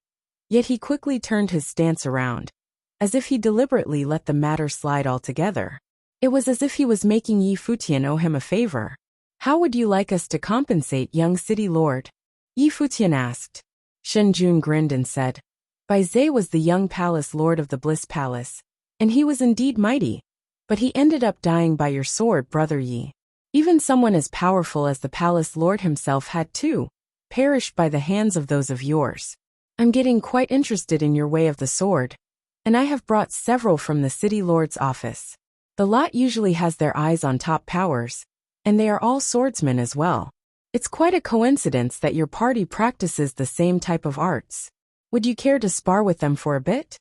Yet he quickly turned his stance around, as if he deliberately let the matter slide altogether. It was as if he was making Yi Futian owe him a favor. How would you like us to compensate, young city lord? Yi Futian asked. Shen Jun grinned and said, Bai Zhe was the young palace lord of the Bliss Palace, and he was indeed mighty. But he ended up dying by your sword, brother Yi. Even someone as powerful as the palace lord himself had too perished by the hands of those of yours. I'm getting quite interested in your way of the sword, and I have brought several from the city lord's office. The lot usually has their eyes on top powers, and they are all swordsmen as well. It's quite a coincidence that your party practices the same type of arts. Would you care to spar with them for a bit?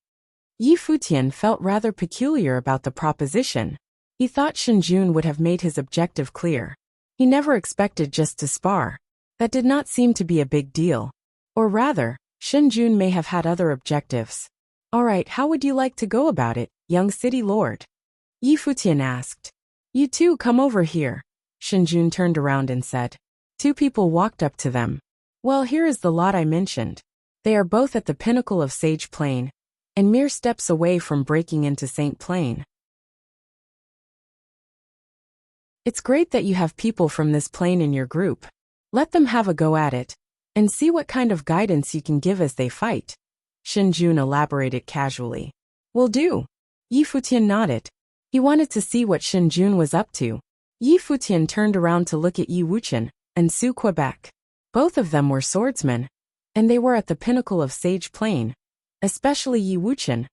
Yi Futian felt rather peculiar about the proposition. He thought Shen Jun would have made his objective clear. He never expected just to spar. That did not seem to be a big deal. Or rather, Shen Jun may have had other objectives. All right, how would you like to go about it, young city lord? Yi Futian asked. You two come over here. Shen Jun turned around and said. Two people walked up to them. Well, here is the lot I mentioned. They are both at the pinnacle of Sage Plain, and mere steps away from breaking into Saint Plain. It's great that you have people from this plane in your group. Let them have a go at it, and see what kind of guidance you can give as they fight. Shen Jun elaborated casually. Will do. Yi Futian nodded. He wanted to see what Shen Jun was up to. Yi Futian turned around to look at Yi Wuchen and Su Quebec. Both of them were swordsmen, and they were at the pinnacle of Sage Plain, especially Yi Wuchen,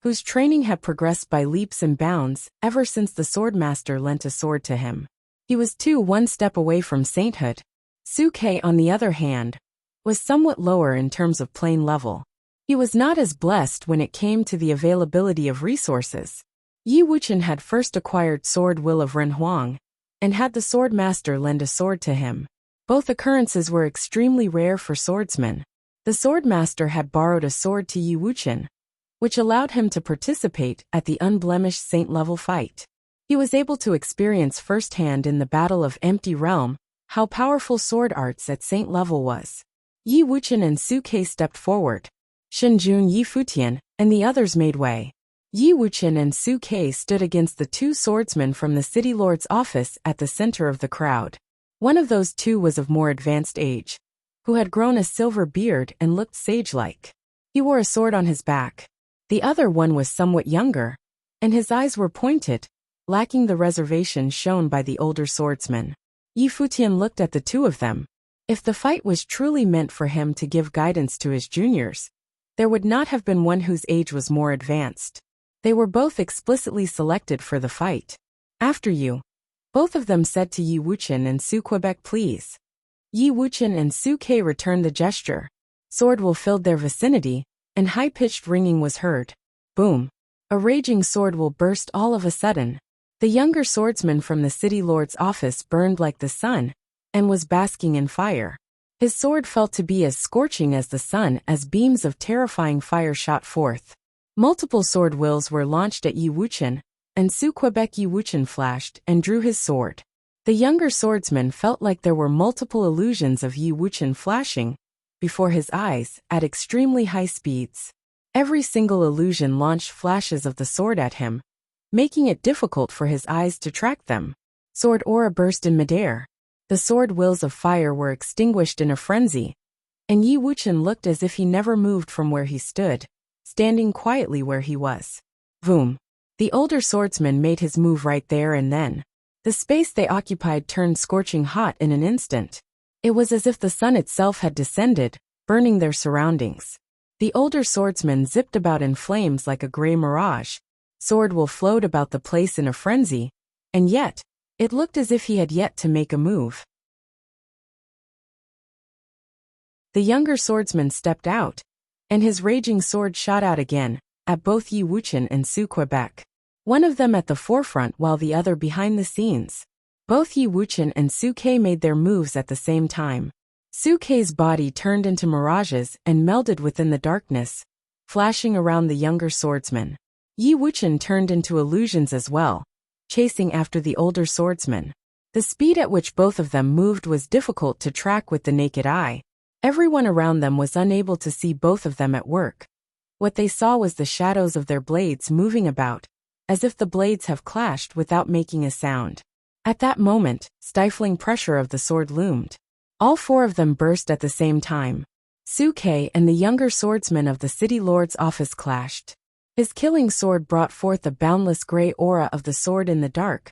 whose training had progressed by leaps and bounds ever since the swordmaster lent a sword to him. He was too one step away from sainthood. Su Ke, on the other hand, was somewhat lower in terms of plane level. He was not as blessed when it came to the availability of resources. Yi Wuchen had first acquired Sword Will of Ren Huang, and had the swordmaster lend a sword to him. Both occurrences were extremely rare for swordsmen. The swordmaster had borrowed a sword to Yi Wuchen, which allowed him to participate at the unblemished saint-level fight. He was able to experience firsthand in the Battle of Empty Realm how powerful sword arts at saint level was. Yi Wuchen and Su Ke stepped forward, Shenjun Yi Futian, and the others made way. Yi Wuqian and Su Ke stood against the two swordsmen from the city lord's office at the center of the crowd. One of those two was of more advanced age, who had grown a silver beard and looked sage-like. He wore a sword on his back. The other one was somewhat younger, and his eyes were pointed, lacking the reservation shown by the older swordsman. Yi Futian looked at the two of them. If the fight was truly meant for him to give guidance to his juniors, there would not have been one whose age was more advanced. They were both explicitly selected for the fight. After you. Both of them said to Yi Wuqian and Su Quebec, please. Yi Wuqian and Su Ke returned the gesture. Sword will filled their vicinity, and high-pitched ringing was heard. Boom. A raging sword will burst all of a sudden. The younger swordsman from the city lord's office burned like the sun, and was basking in fire. His sword felt to be as scorching as the sun as beams of terrifying fire shot forth. Multiple sword wills were launched at Yi Wuqian, and Su Quebec. Yi Wuqian flashed and drew his sword. The younger swordsman felt like there were multiple illusions of Yi Wuqian flashing before his eyes at extremely high speeds. Every single illusion launched flashes of the sword at him, making it difficult for his eyes to track them. Sword aura burst in midair. The sword wills of fire were extinguished in a frenzy, and Yi Wuqian looked as if he never moved from where he stood, standing quietly where he was. Boom. The older swordsman made his move right there and then. The space they occupied turned scorching hot in an instant. It was as if the sun itself had descended, burning their surroundings. The older swordsman zipped about in flames like a gray mirage. Sword will flowed about the place in a frenzy, and yet, it looked as if he had yet to make a move. The younger swordsman stepped out, and his raging sword shot out again, at both Yi Wuqian and Su Quebec. One of them at the forefront while the other behind the scenes. Both Yi Wuqian and Su Ke made their moves at the same time. Su Ke's body turned into mirages and melded within the darkness, flashing around the younger swordsman. Yi Wuqian turned into illusions as well, chasing after the older swordsman. The speed at which both of them moved was difficult to track with the naked eye. Everyone around them was unable to see both of them at work. What they saw was the shadows of their blades moving about, as if the blades have clashed without making a sound. At that moment, stifling pressure of the sword loomed. All four of them burst at the same time. Su Ke and the younger swordsman of the city lord's office clashed. His killing sword brought forth a boundless gray aura of the sword in the dark,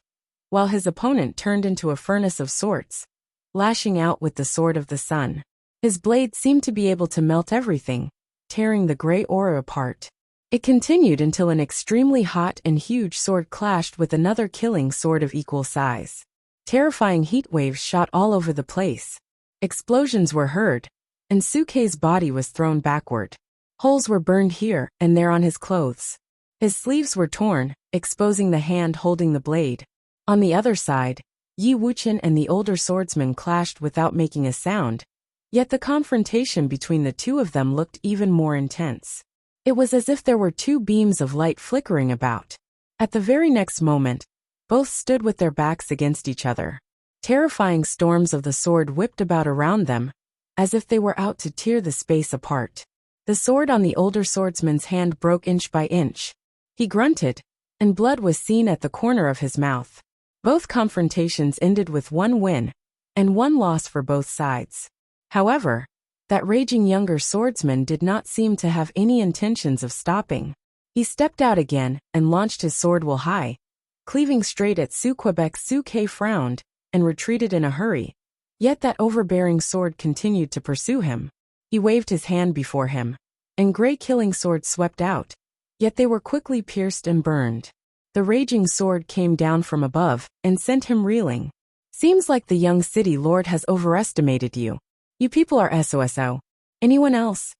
while his opponent turned into a furnace of sorts, lashing out with the sword of the sun. His blade seemed to be able to melt everything, tearing the gray aura apart. It continued until an extremely hot and huge sword clashed with another killing sword of equal size. Terrifying heat waves shot all over the place. Explosions were heard, and Su Ke's body was thrown backward. Holes were burned here and there on his clothes. His sleeves were torn, exposing the hand holding the blade. On the other side, Yi Wuqian and the older swordsman clashed without making a sound, yet the confrontation between the two of them looked even more intense. It was as if there were two beams of light flickering about. At the very next moment, both stood with their backs against each other. Terrifying storms of the sword whipped about around them, as if they were out to tear the space apart. The sword on the older swordsman's hand broke inch by inch. He grunted, and blood was seen at the corner of his mouth. Both confrontations ended with one win, and one loss for both sides. However, that raging younger swordsman did not seem to have any intentions of stopping. He stepped out again and launched his sword while high, cleaving straight at Su Quebec. Su Ke frowned and retreated in a hurry, yet that overbearing sword continued to pursue him. He waved his hand before him, and gray killing swords swept out, yet they were quickly pierced and burned. The raging sword came down from above and sent him reeling. Seems like the young city lord has overestimated you. You people are SOSO. Anyone else?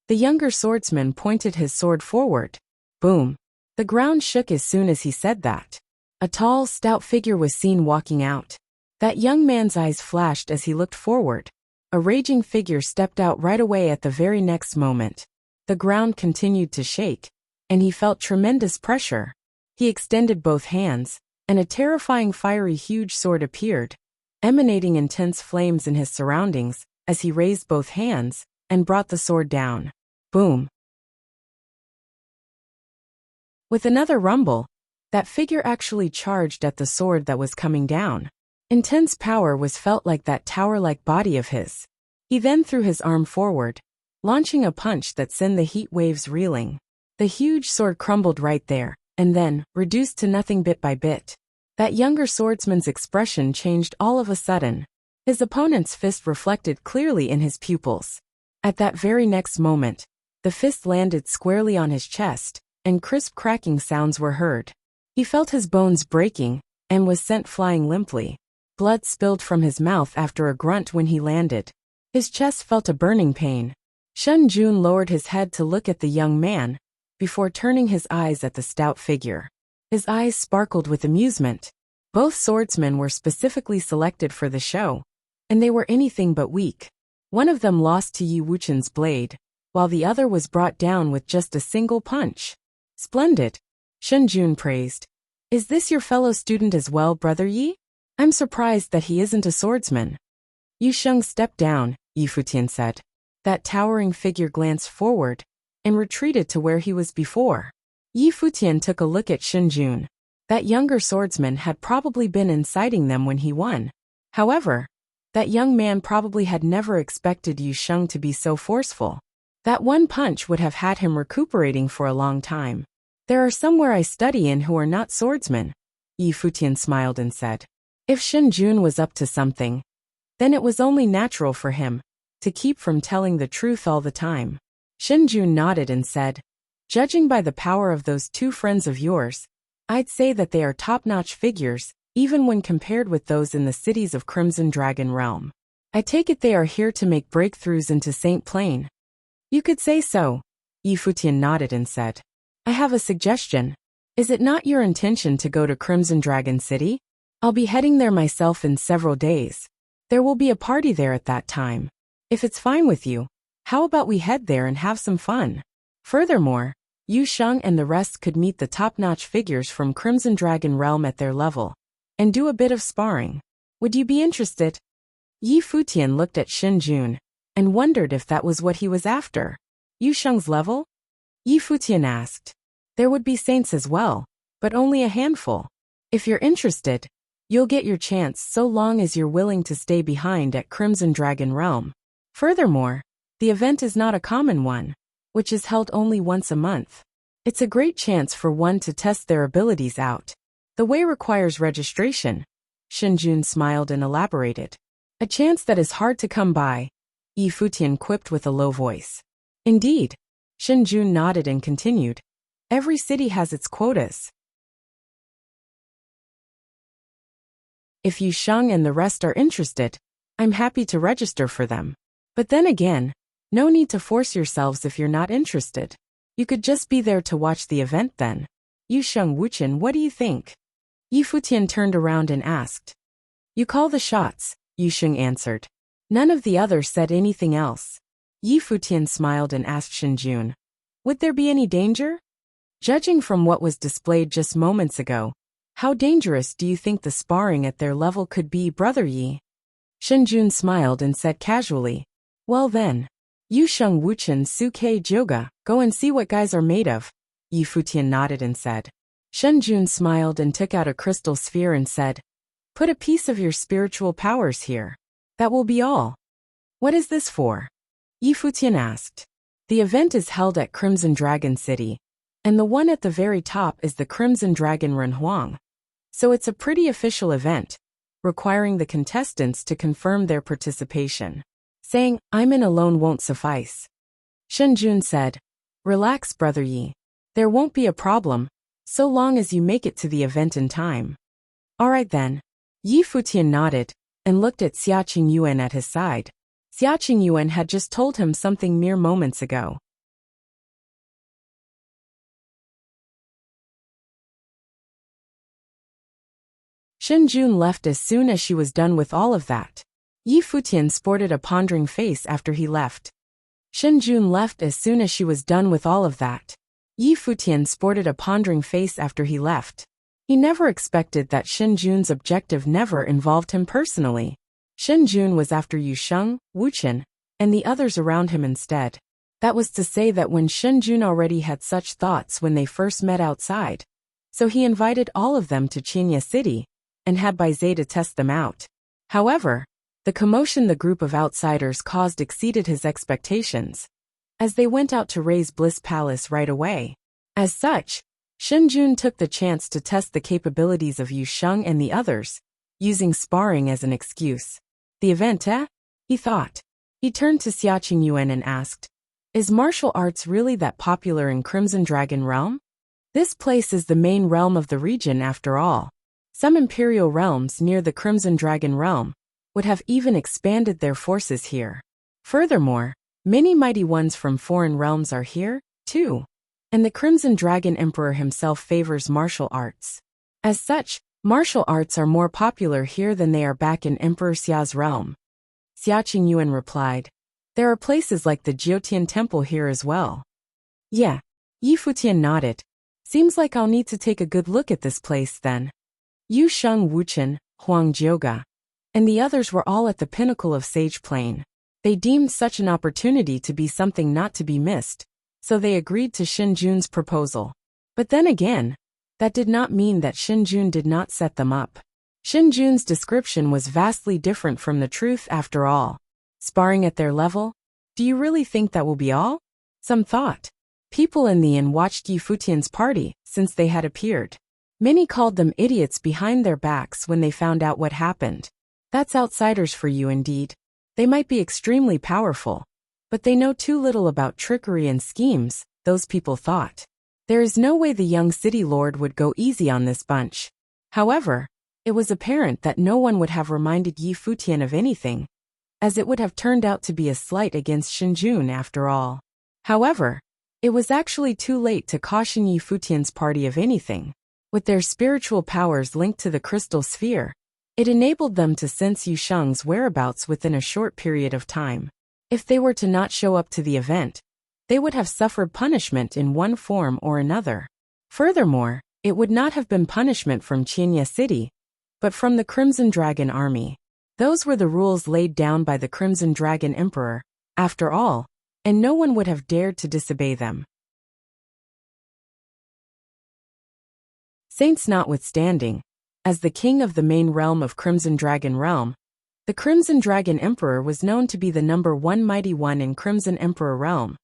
The younger swordsman pointed his sword forward. Boom. The ground shook as soon as he said that. A tall, stout figure was seen walking out. That young man's eyes flashed as he looked forward. A raging figure stepped out right away at the very next moment. The ground continued to shake, and he felt tremendous pressure. He extended both hands, and a terrifying fiery huge sword appeared, emanating intense flames in his surroundings, as he raised both hands and brought the sword down. Boom. With another rumble, that figure actually charged at the sword that was coming down. Intense power was felt like that tower-like body of his. He then threw his arm forward, launching a punch that sent the heat waves reeling. The huge sword crumbled right there, and then, reduced to nothing bit by bit. That younger swordsman's expression changed all of a sudden. His opponent's fist reflected clearly in his pupils. At that very next moment, the fist landed squarely on his chest, and crisp cracking sounds were heard. He felt his bones breaking, and was sent flying limply. Blood spilled from his mouth after a grunt when he landed. His chest felt a burning pain. Shen Jun lowered his head to look at the young man, before turning his eyes at the stout figure. His eyes sparkled with amusement. Both swordsmen were specifically selected for the show, and they were anything but weak. One of them lost to Yi Wuqian's blade, while the other was brought down with just a single punch. Splendid, Shen Jun praised. Is this your fellow student as well, Brother Yi? I'm surprised that he isn't a swordsman. Yu Sheng stepped down, Yi Futian said. That towering figure glanced forward, and retreated to where he was before. Yi Futian took a look at Shen Jun. That younger swordsman had probably been inciting them when he won. However, that young man probably had never expected Yu Sheng to be so forceful. That one punch would have had him recuperating for a long time. There are some where I study in who are not swordsmen, Yi Futian smiled and said. If Shen Jun was up to something, then it was only natural for him to keep from telling the truth all the time. Shen Jun nodded and said, judging by the power of those two friends of yours, I'd say that they are top-notch figures, even when compared with those in the cities of Crimson Dragon Realm. I take it they are here to make breakthroughs into Saint Plain. You could say so, Yi Futian nodded and said. I have a suggestion. Is it not your intention to go to Crimson Dragon City? I'll be heading there myself in several days. There will be a party there at that time. If it's fine with you, how about we head there and have some fun? Furthermore, Yu Sheng and the rest could meet the top-notch figures from Crimson Dragon Realm at their level, and do a bit of sparring. Would you be interested? Yi Futian looked at Shen Jun, and wondered if that was what he was after. Yu Sheng's level? Yi Futian asked. There would be saints as well, but only a handful. If you're interested, you'll get your chance so long as you're willing to stay behind at Crimson Dragon Realm. Furthermore, the event is not a common one, which is held only once a month. It's a great chance for one to test their abilities out. The way requires registration. Shen Jun smiled and elaborated. A chance that is hard to come by, Yi Futian quipped with a low voice. Indeed, Shen Jun nodded and continued. Every city has its quotas. If Yu Sheng and the rest are interested, I'm happy to register for them. But then again, no need to force yourselves if you're not interested. You could just be there to watch the event then. Yu Sheng Wuqian, what do you think? Yi Futian turned around and asked. You call the shots, Yu Sheng answered. None of the others said anything else. Yi Futian smiled and asked Shen Jun. Would there be any danger? Judging from what was displayed just moments ago, how dangerous do you think the sparring at their level could be, Brother Yi? Shen Jun smiled and said casually. Well then, Yu Sheng Wuqian Suke Jyoga, go and see what guys are made of. Yi Futian nodded and said. Shen Jun smiled and took out a crystal sphere and said, put a piece of your spiritual powers here. That will be all. What is this for? Yi Futian asked. The event is held at Crimson Dragon City, and the one at the very top is the Crimson Dragon Renhuang. So it's a pretty official event, requiring the contestants to confirm their participation. Saying, I'm in alone won't suffice. Shen Jun said, relax, Brother Yi. There won't be a problem, so long as you make it to the event in time. Alright then. Yi Futian nodded, and looked at Xia Qingyuan at his side. Xia Qingyuan had just told him something mere moments ago. Shen Jun left as soon as she was done with all of that. Yi Futian sported a pondering face after he left. Shen Jun left as soon as she was done with all of that. Yi Futian sported a pondering face after he left. He never expected that Shen Jun's objective never involved him personally. Shen Jun was after Yu Sheng, Wuqian, and the others around him instead. That was to say that when Shenjun already had such thoughts when they first met outside. So he invited all of them to Qinya City, and had Baizé to test them out. However, the commotion the group of outsiders caused exceeded his expectations, as they went out to Rei's Bliss Palace right away. As such, Shenjun took the chance to test the capabilities of Yu Sheng and the others, using sparring as an excuse. The event, he thought. He turned to Xia Qingyuan and asked, "Is martial arts really that popular in Crimson Dragon Realm? This place is the main realm of the region after all. Some imperial realms near the Crimson Dragon Realm would have even expanded their forces here. Furthermore, many mighty ones from foreign realms are here, too. And the Crimson Dragon Emperor himself favors martial arts. As such, martial arts are more popular here than they are back in Emperor Xia's realm." Xia Qingyuan replied, "There are places like the Jiotian Temple here as well." "Yeah." Yi Futian nodded. "Seems like I'll need to take a good look at this place then." Yu Sheng, Wuchen, Huang Jioga, and the others were all at the pinnacle of Sage Plain. They deemed such an opportunity to be something not to be missed, so they agreed to Shenjun's proposal. But then again, that did not mean that Shenjun did not set them up. Shenjun's description was vastly different from the truth after all. Sparring at their level? Do you really think that will be all? Some thought. People in the inn watched Yi Futian's party since they had appeared. Many called them idiots behind their backs when they found out what happened. That's outsiders for you indeed. They might be extremely powerful, but they know too little about trickery and schemes, those people thought. There is no way the young city lord would go easy on this bunch. However, it was apparent that no one would have reminded Yi Futian of anything, as it would have turned out to be a slight against Shenjun after all. However, it was actually too late to caution Yi Futian's party of anything. With their spiritual powers linked to the crystal sphere, it enabled them to sense Yu Sheng's whereabouts within a short period of time. If they were to not show up to the event, they would have suffered punishment in one form or another. Furthermore, it would not have been punishment from Qinya City, but from the Crimson Dragon Army. Those were the rules laid down by the Crimson Dragon Emperor, after all, and no one would have dared to disobey them. Saints notwithstanding, as the king of the main realm of Crimson Dragon Realm, the Crimson Dragon Emperor was known to be the #1 mighty one in Crimson Emperor Realm,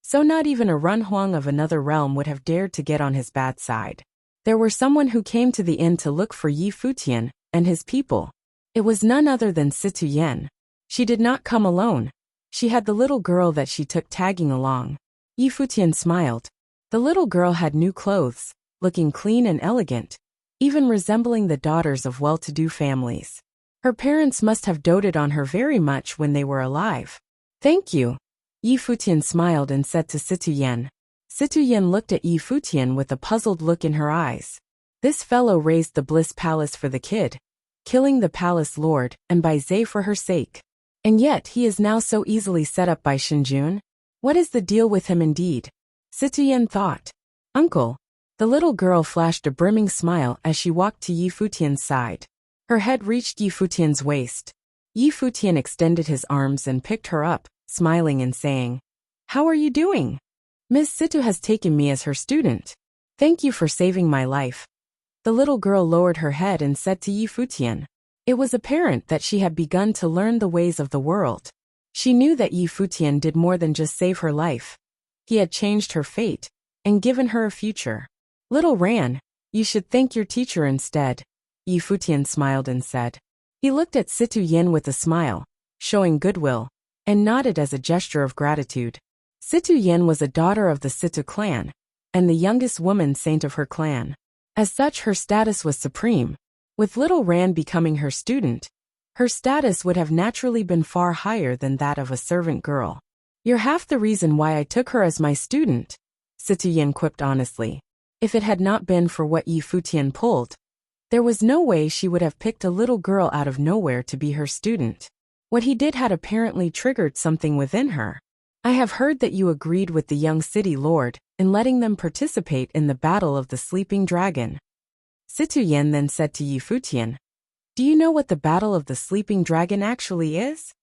so not even a Runhuang of another realm would have dared to get on his bad side. There were someone who came to the inn to look for Yi Futian and his people. It was none other than Situ Yen. She did not come alone. She had the little girl that she took tagging along. Yi Futian smiled. The little girl had new clothes, looking clean and elegant, even resembling the daughters of well-to-do families. Her parents must have doted on her very much when they were alive. "Thank you." Yi Futian smiled and said to Situ Yen. Situ Yen looked at Yi Futian with a puzzled look in her eyes. This fellow raised the Bliss Palace for the kid, killing the palace lord and Baizé for her sake. And yet he is now so easily set up by Shenjun. What is the deal with him indeed? Situ Yen thought. "Uncle." The little girl flashed a brimming smile as she walked to Yi Futian's side. Her head reached Yi Futian's waist. Yi Futian extended his arms and picked her up, smiling and saying, "How are you doing? Miss Situ has taken me as her student. Thank you for saving my life." The little girl lowered her head and said to Yi Futian. It was apparent that she had begun to learn the ways of the world. She knew that Yi Futian did more than just save her life. He had changed her fate and given her a future. "Little Ran, you should thank your teacher instead," Yi Futian smiled and said. He looked at Situ Yen with a smile, showing goodwill, and nodded as a gesture of gratitude. Situ Yen was a daughter of the Situ clan, and the youngest woman saint of her clan. As such, her status was supreme. With little Ran becoming her student, her status would have naturally been far higher than that of a servant girl. "You're half the reason why I took her as my student," Situ Yen quipped honestly. If it had not been for what Yi Futian pulled, there was no way she would have picked a little girl out of nowhere to be her student. What he did had apparently triggered something within her. "I have heard that you agreed with the young city lord in letting them participate in the battle of the sleeping dragon." Situ Yen then said to Yi Futian, "Do you know what the battle of the sleeping dragon actually is?"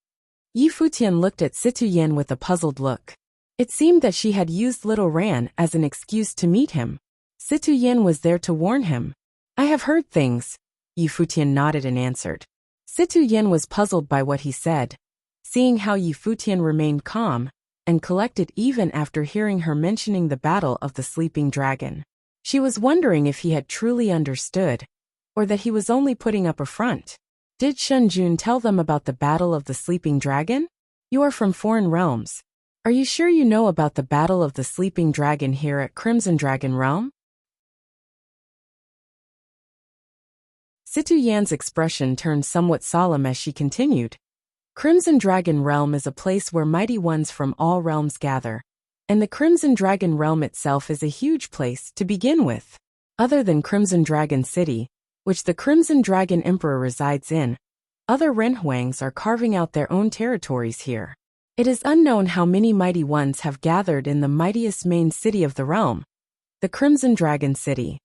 Yi Futian looked at Situ Yen with a puzzled look. It seemed that she had used little Ran as an excuse to meet him. Futian was there to warn him. I have heard things. Futian nodded and answered. Futian was puzzled by what he said, seeing how Futian remained calm and collected even after hearing her mentioning the battle of the sleeping dragon. She was wondering if he had truly understood, or that he was only putting up a front. Did Shunjun tell them about the battle of the sleeping dragon? You are from foreign realms. Are you sure you know about the battle of the sleeping dragon here at Crimson Dragon Realm? Futian's expression turned somewhat solemn as she continued. Crimson Dragon Realm is a place where mighty ones from all realms gather, and the Crimson Dragon Realm itself is a huge place to begin with. Other than Crimson Dragon City, which the Crimson Dragon Emperor resides in, other Renhuangs are carving out their own territories here. It is unknown how many mighty ones have gathered in the mightiest main city of the realm, the Crimson Dragon City.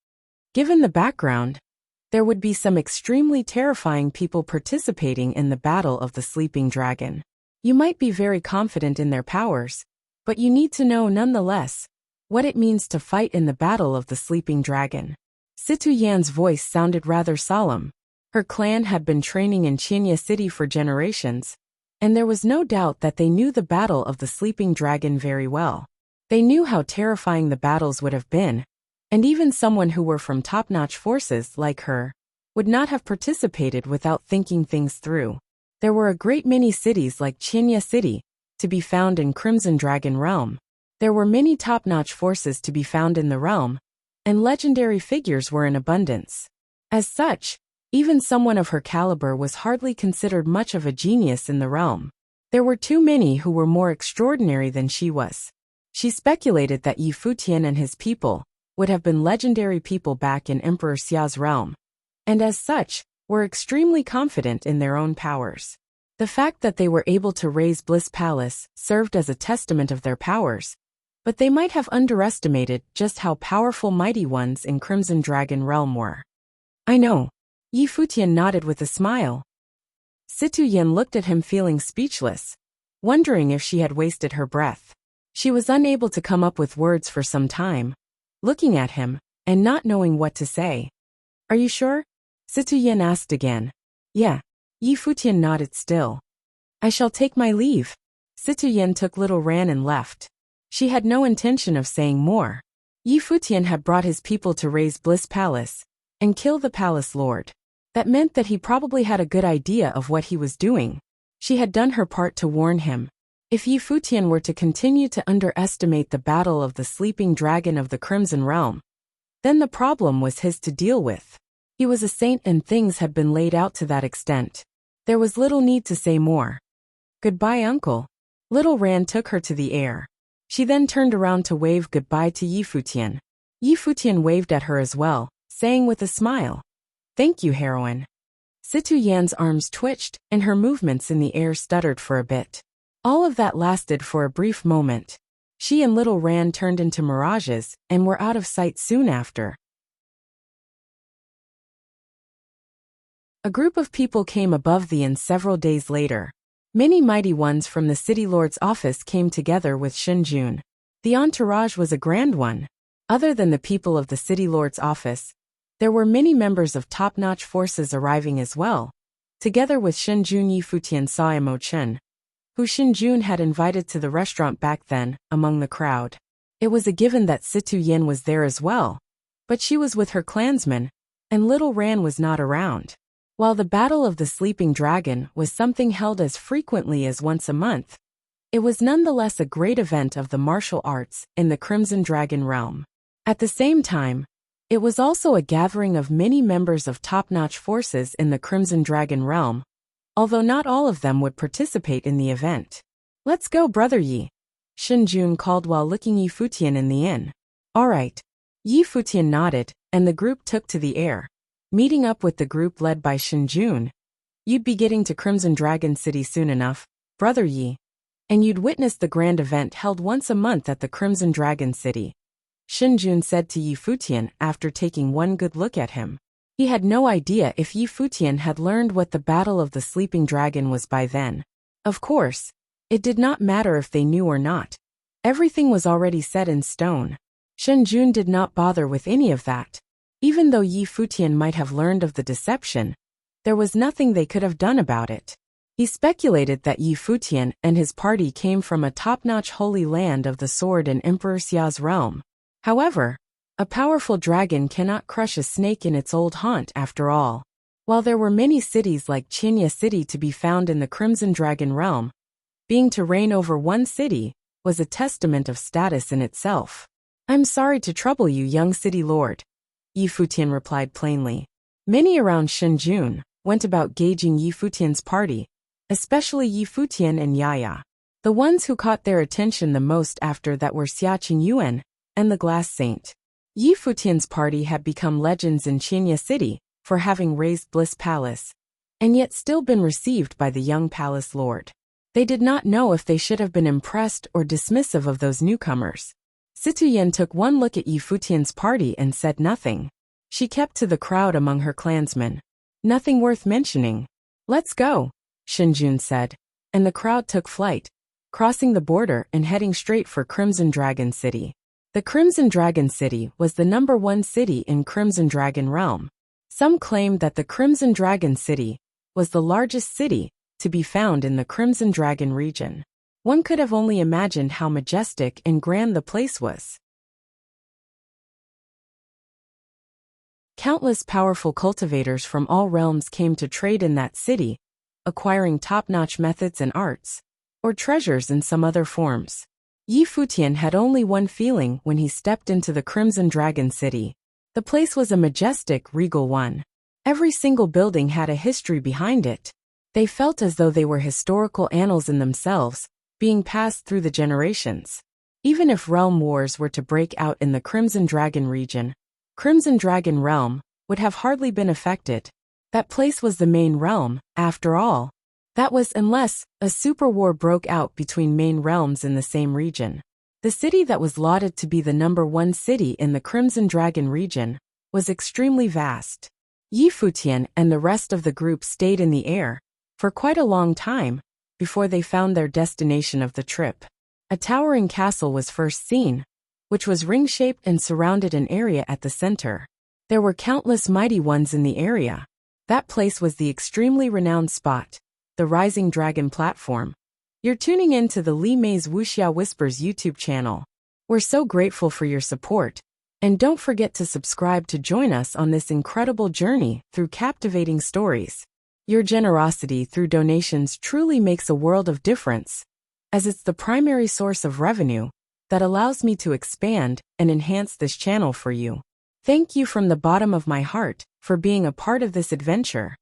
Given the background, there would be some extremely terrifying people participating in the battle of the sleeping dragon. You might be very confident in their powers, but you need to know nonetheless what it means to fight in the battle of the sleeping dragon. Futian's voice sounded rather solemn. Her clan had been training in Qinya City for generations, and there was no doubt that they knew the battle of the sleeping dragon very well. They knew how terrifying the battles would have been, and even someone who were from top-notch forces like her would not have participated without thinking things through. There were a great many cities like Qinya City to be found in Crimson Dragon Realm. There were many top-notch forces to be found in the realm, and legendary figures were in abundance. As such, even someone of her caliber was hardly considered much of a genius in the realm. There were too many who were more extraordinary than she was. She speculated that Futian and his people would have been legendary people back in Emperor Xia's realm, and as such, were extremely confident in their own powers. The fact that they were able to raise Bliss Palace served as a testament of their powers, but they might have underestimated just how powerful mighty ones in Crimson Dragon Realm were. I know. Futian nodded with a smile. Futian looked at him feeling speechless, wondering if she had wasted her breath. She was unable to come up with words for some time, looking at him and not knowing what to say. Are you sure? Futian asked again. Yeah. Futian nodded still. I shall take my leave. Futian took little Ran and left. She had no intention of saying more. Futian had brought his people to raise Bliss Palace and kill the palace lord. That meant that he probably had a good idea of what he was doing. She had done her part to warn him. If Futian were to continue to underestimate the battle of the sleeping dragon of the Crimson Realm, then the problem was his to deal with. He was a saint and things had been laid out to that extent. There was little need to say more. Goodbye, uncle. Little Ran took her to the air. She then turned around to wave goodbye to Futian. Futian waved at her as well, saying with a smile, Thank you, heroine. Futian's arms twitched, and her movements in the air stuttered for a bit. All of that lasted for a brief moment. She and little Ran turned into mirages and were out of sight soon after. A group of people came above the inn several days later. Many mighty ones from the city lord's office came together with Shunjun. The entourage was a grand one. Other than the people of the city lord's office, there were many members of top-notch forces arriving as well, together with Shunjun Futian saw Mo Chen, who Shunjun had invited to the restaurant back then, among the crowd. It was a given that Futian was there as well, but she was with her clansmen, and little Ran was not around. While the Battle of the Sleeping Dragon was something held as frequently as once a month, it was nonetheless a great event of the martial arts in the Crimson Dragon Realm. At the same time, it was also a gathering of many members of top-notch forces in the Crimson Dragon Realm, although not all of them would participate in the event. Let's go, brother Yi, Shunjun called while looking Futian in the inn. All right. Futian nodded, and the group took to the air, meeting up with the group led by Shunjun. You'd be getting to Crimson Dragon City soon enough, brother Yi, and you'd witness the grand event held once a month at the Crimson Dragon City, Shunjun said to Futian after taking one good look at him. He had no idea if Futian had learned what the Battle of the Sleeping Dragon was by then. Of course, it did not matter if they knew or not. Everything was already set in stone. Shen Jun did not bother with any of that. Even though Yi Futian might have learned of the deception, there was nothing they could have done about it. He speculated that Yi Futian and his party came from a top-notch holy land of the sword in Emperor Xia's realm. However, a powerful dragon cannot crush a snake in its old haunt after all. While there were many cities like Qinya City to be found in the Crimson Dragon realm, being to reign over one city was a testament of status in itself. "I'm sorry to trouble you, young city lord," Yi Futian replied plainly. Many around Shen Jun went about gauging Yi Futian's party, especially Yi Futian and Yaya. The ones who caught their attention the most after that were Xia Qingyuan and the Glass Saint. Yi Futian's party had become legends in Qinya City for having raised Bliss Palace, and yet still been received by the young palace lord. They did not know if they should have been impressed or dismissive of those newcomers. Situyen took one look at Yi Futian's party and said nothing. She kept to the crowd among her clansmen. "Nothing worth mentioning. Let's go," Shen Jun said, and the crowd took flight, crossing the border and heading straight for Crimson Dragon City. The Crimson Dragon City was the #1 city in Crimson Dragon Realm. Some claimed that the Crimson Dragon City was the largest city to be found in the Crimson Dragon region. One could have only imagined how majestic and grand the place was. Countless powerful cultivators from all realms came to trade in that city, acquiring top-notch methods and arts, or treasures in some other forms. Yi Futian had only one feeling when he stepped into the Crimson Dragon City. The place was a majestic, regal one. Every single building had a history behind it. They felt as though they were historical annals in themselves, being passed through the generations. Even if realm wars were to break out in the Crimson Dragon region, Crimson Dragon Realm would have hardly been affected. That place was the main realm, after all. That was unless a super war broke out between main realms in the same region. The city that was lauded to be the #1 city in the Crimson Dragon region was extremely vast. Yi Futian and the rest of the group stayed in the air for quite a long time before they found their destination of the trip. A towering castle was first seen, which was ring-shaped and surrounded an area at the center. There were countless mighty ones in the area. That place was the extremely renowned spot, the Rising Dragon platform. You're tuning in to the Li Mei's Wuxia Whispers YouTube channel. We're so grateful for your support, and don't forget to subscribe to join us on this incredible journey through captivating stories. Your generosity through donations truly makes a world of difference, as it's the primary source of revenue that allows me to expand and enhance this channel for you. Thank you from the bottom of my heart for being a part of this adventure.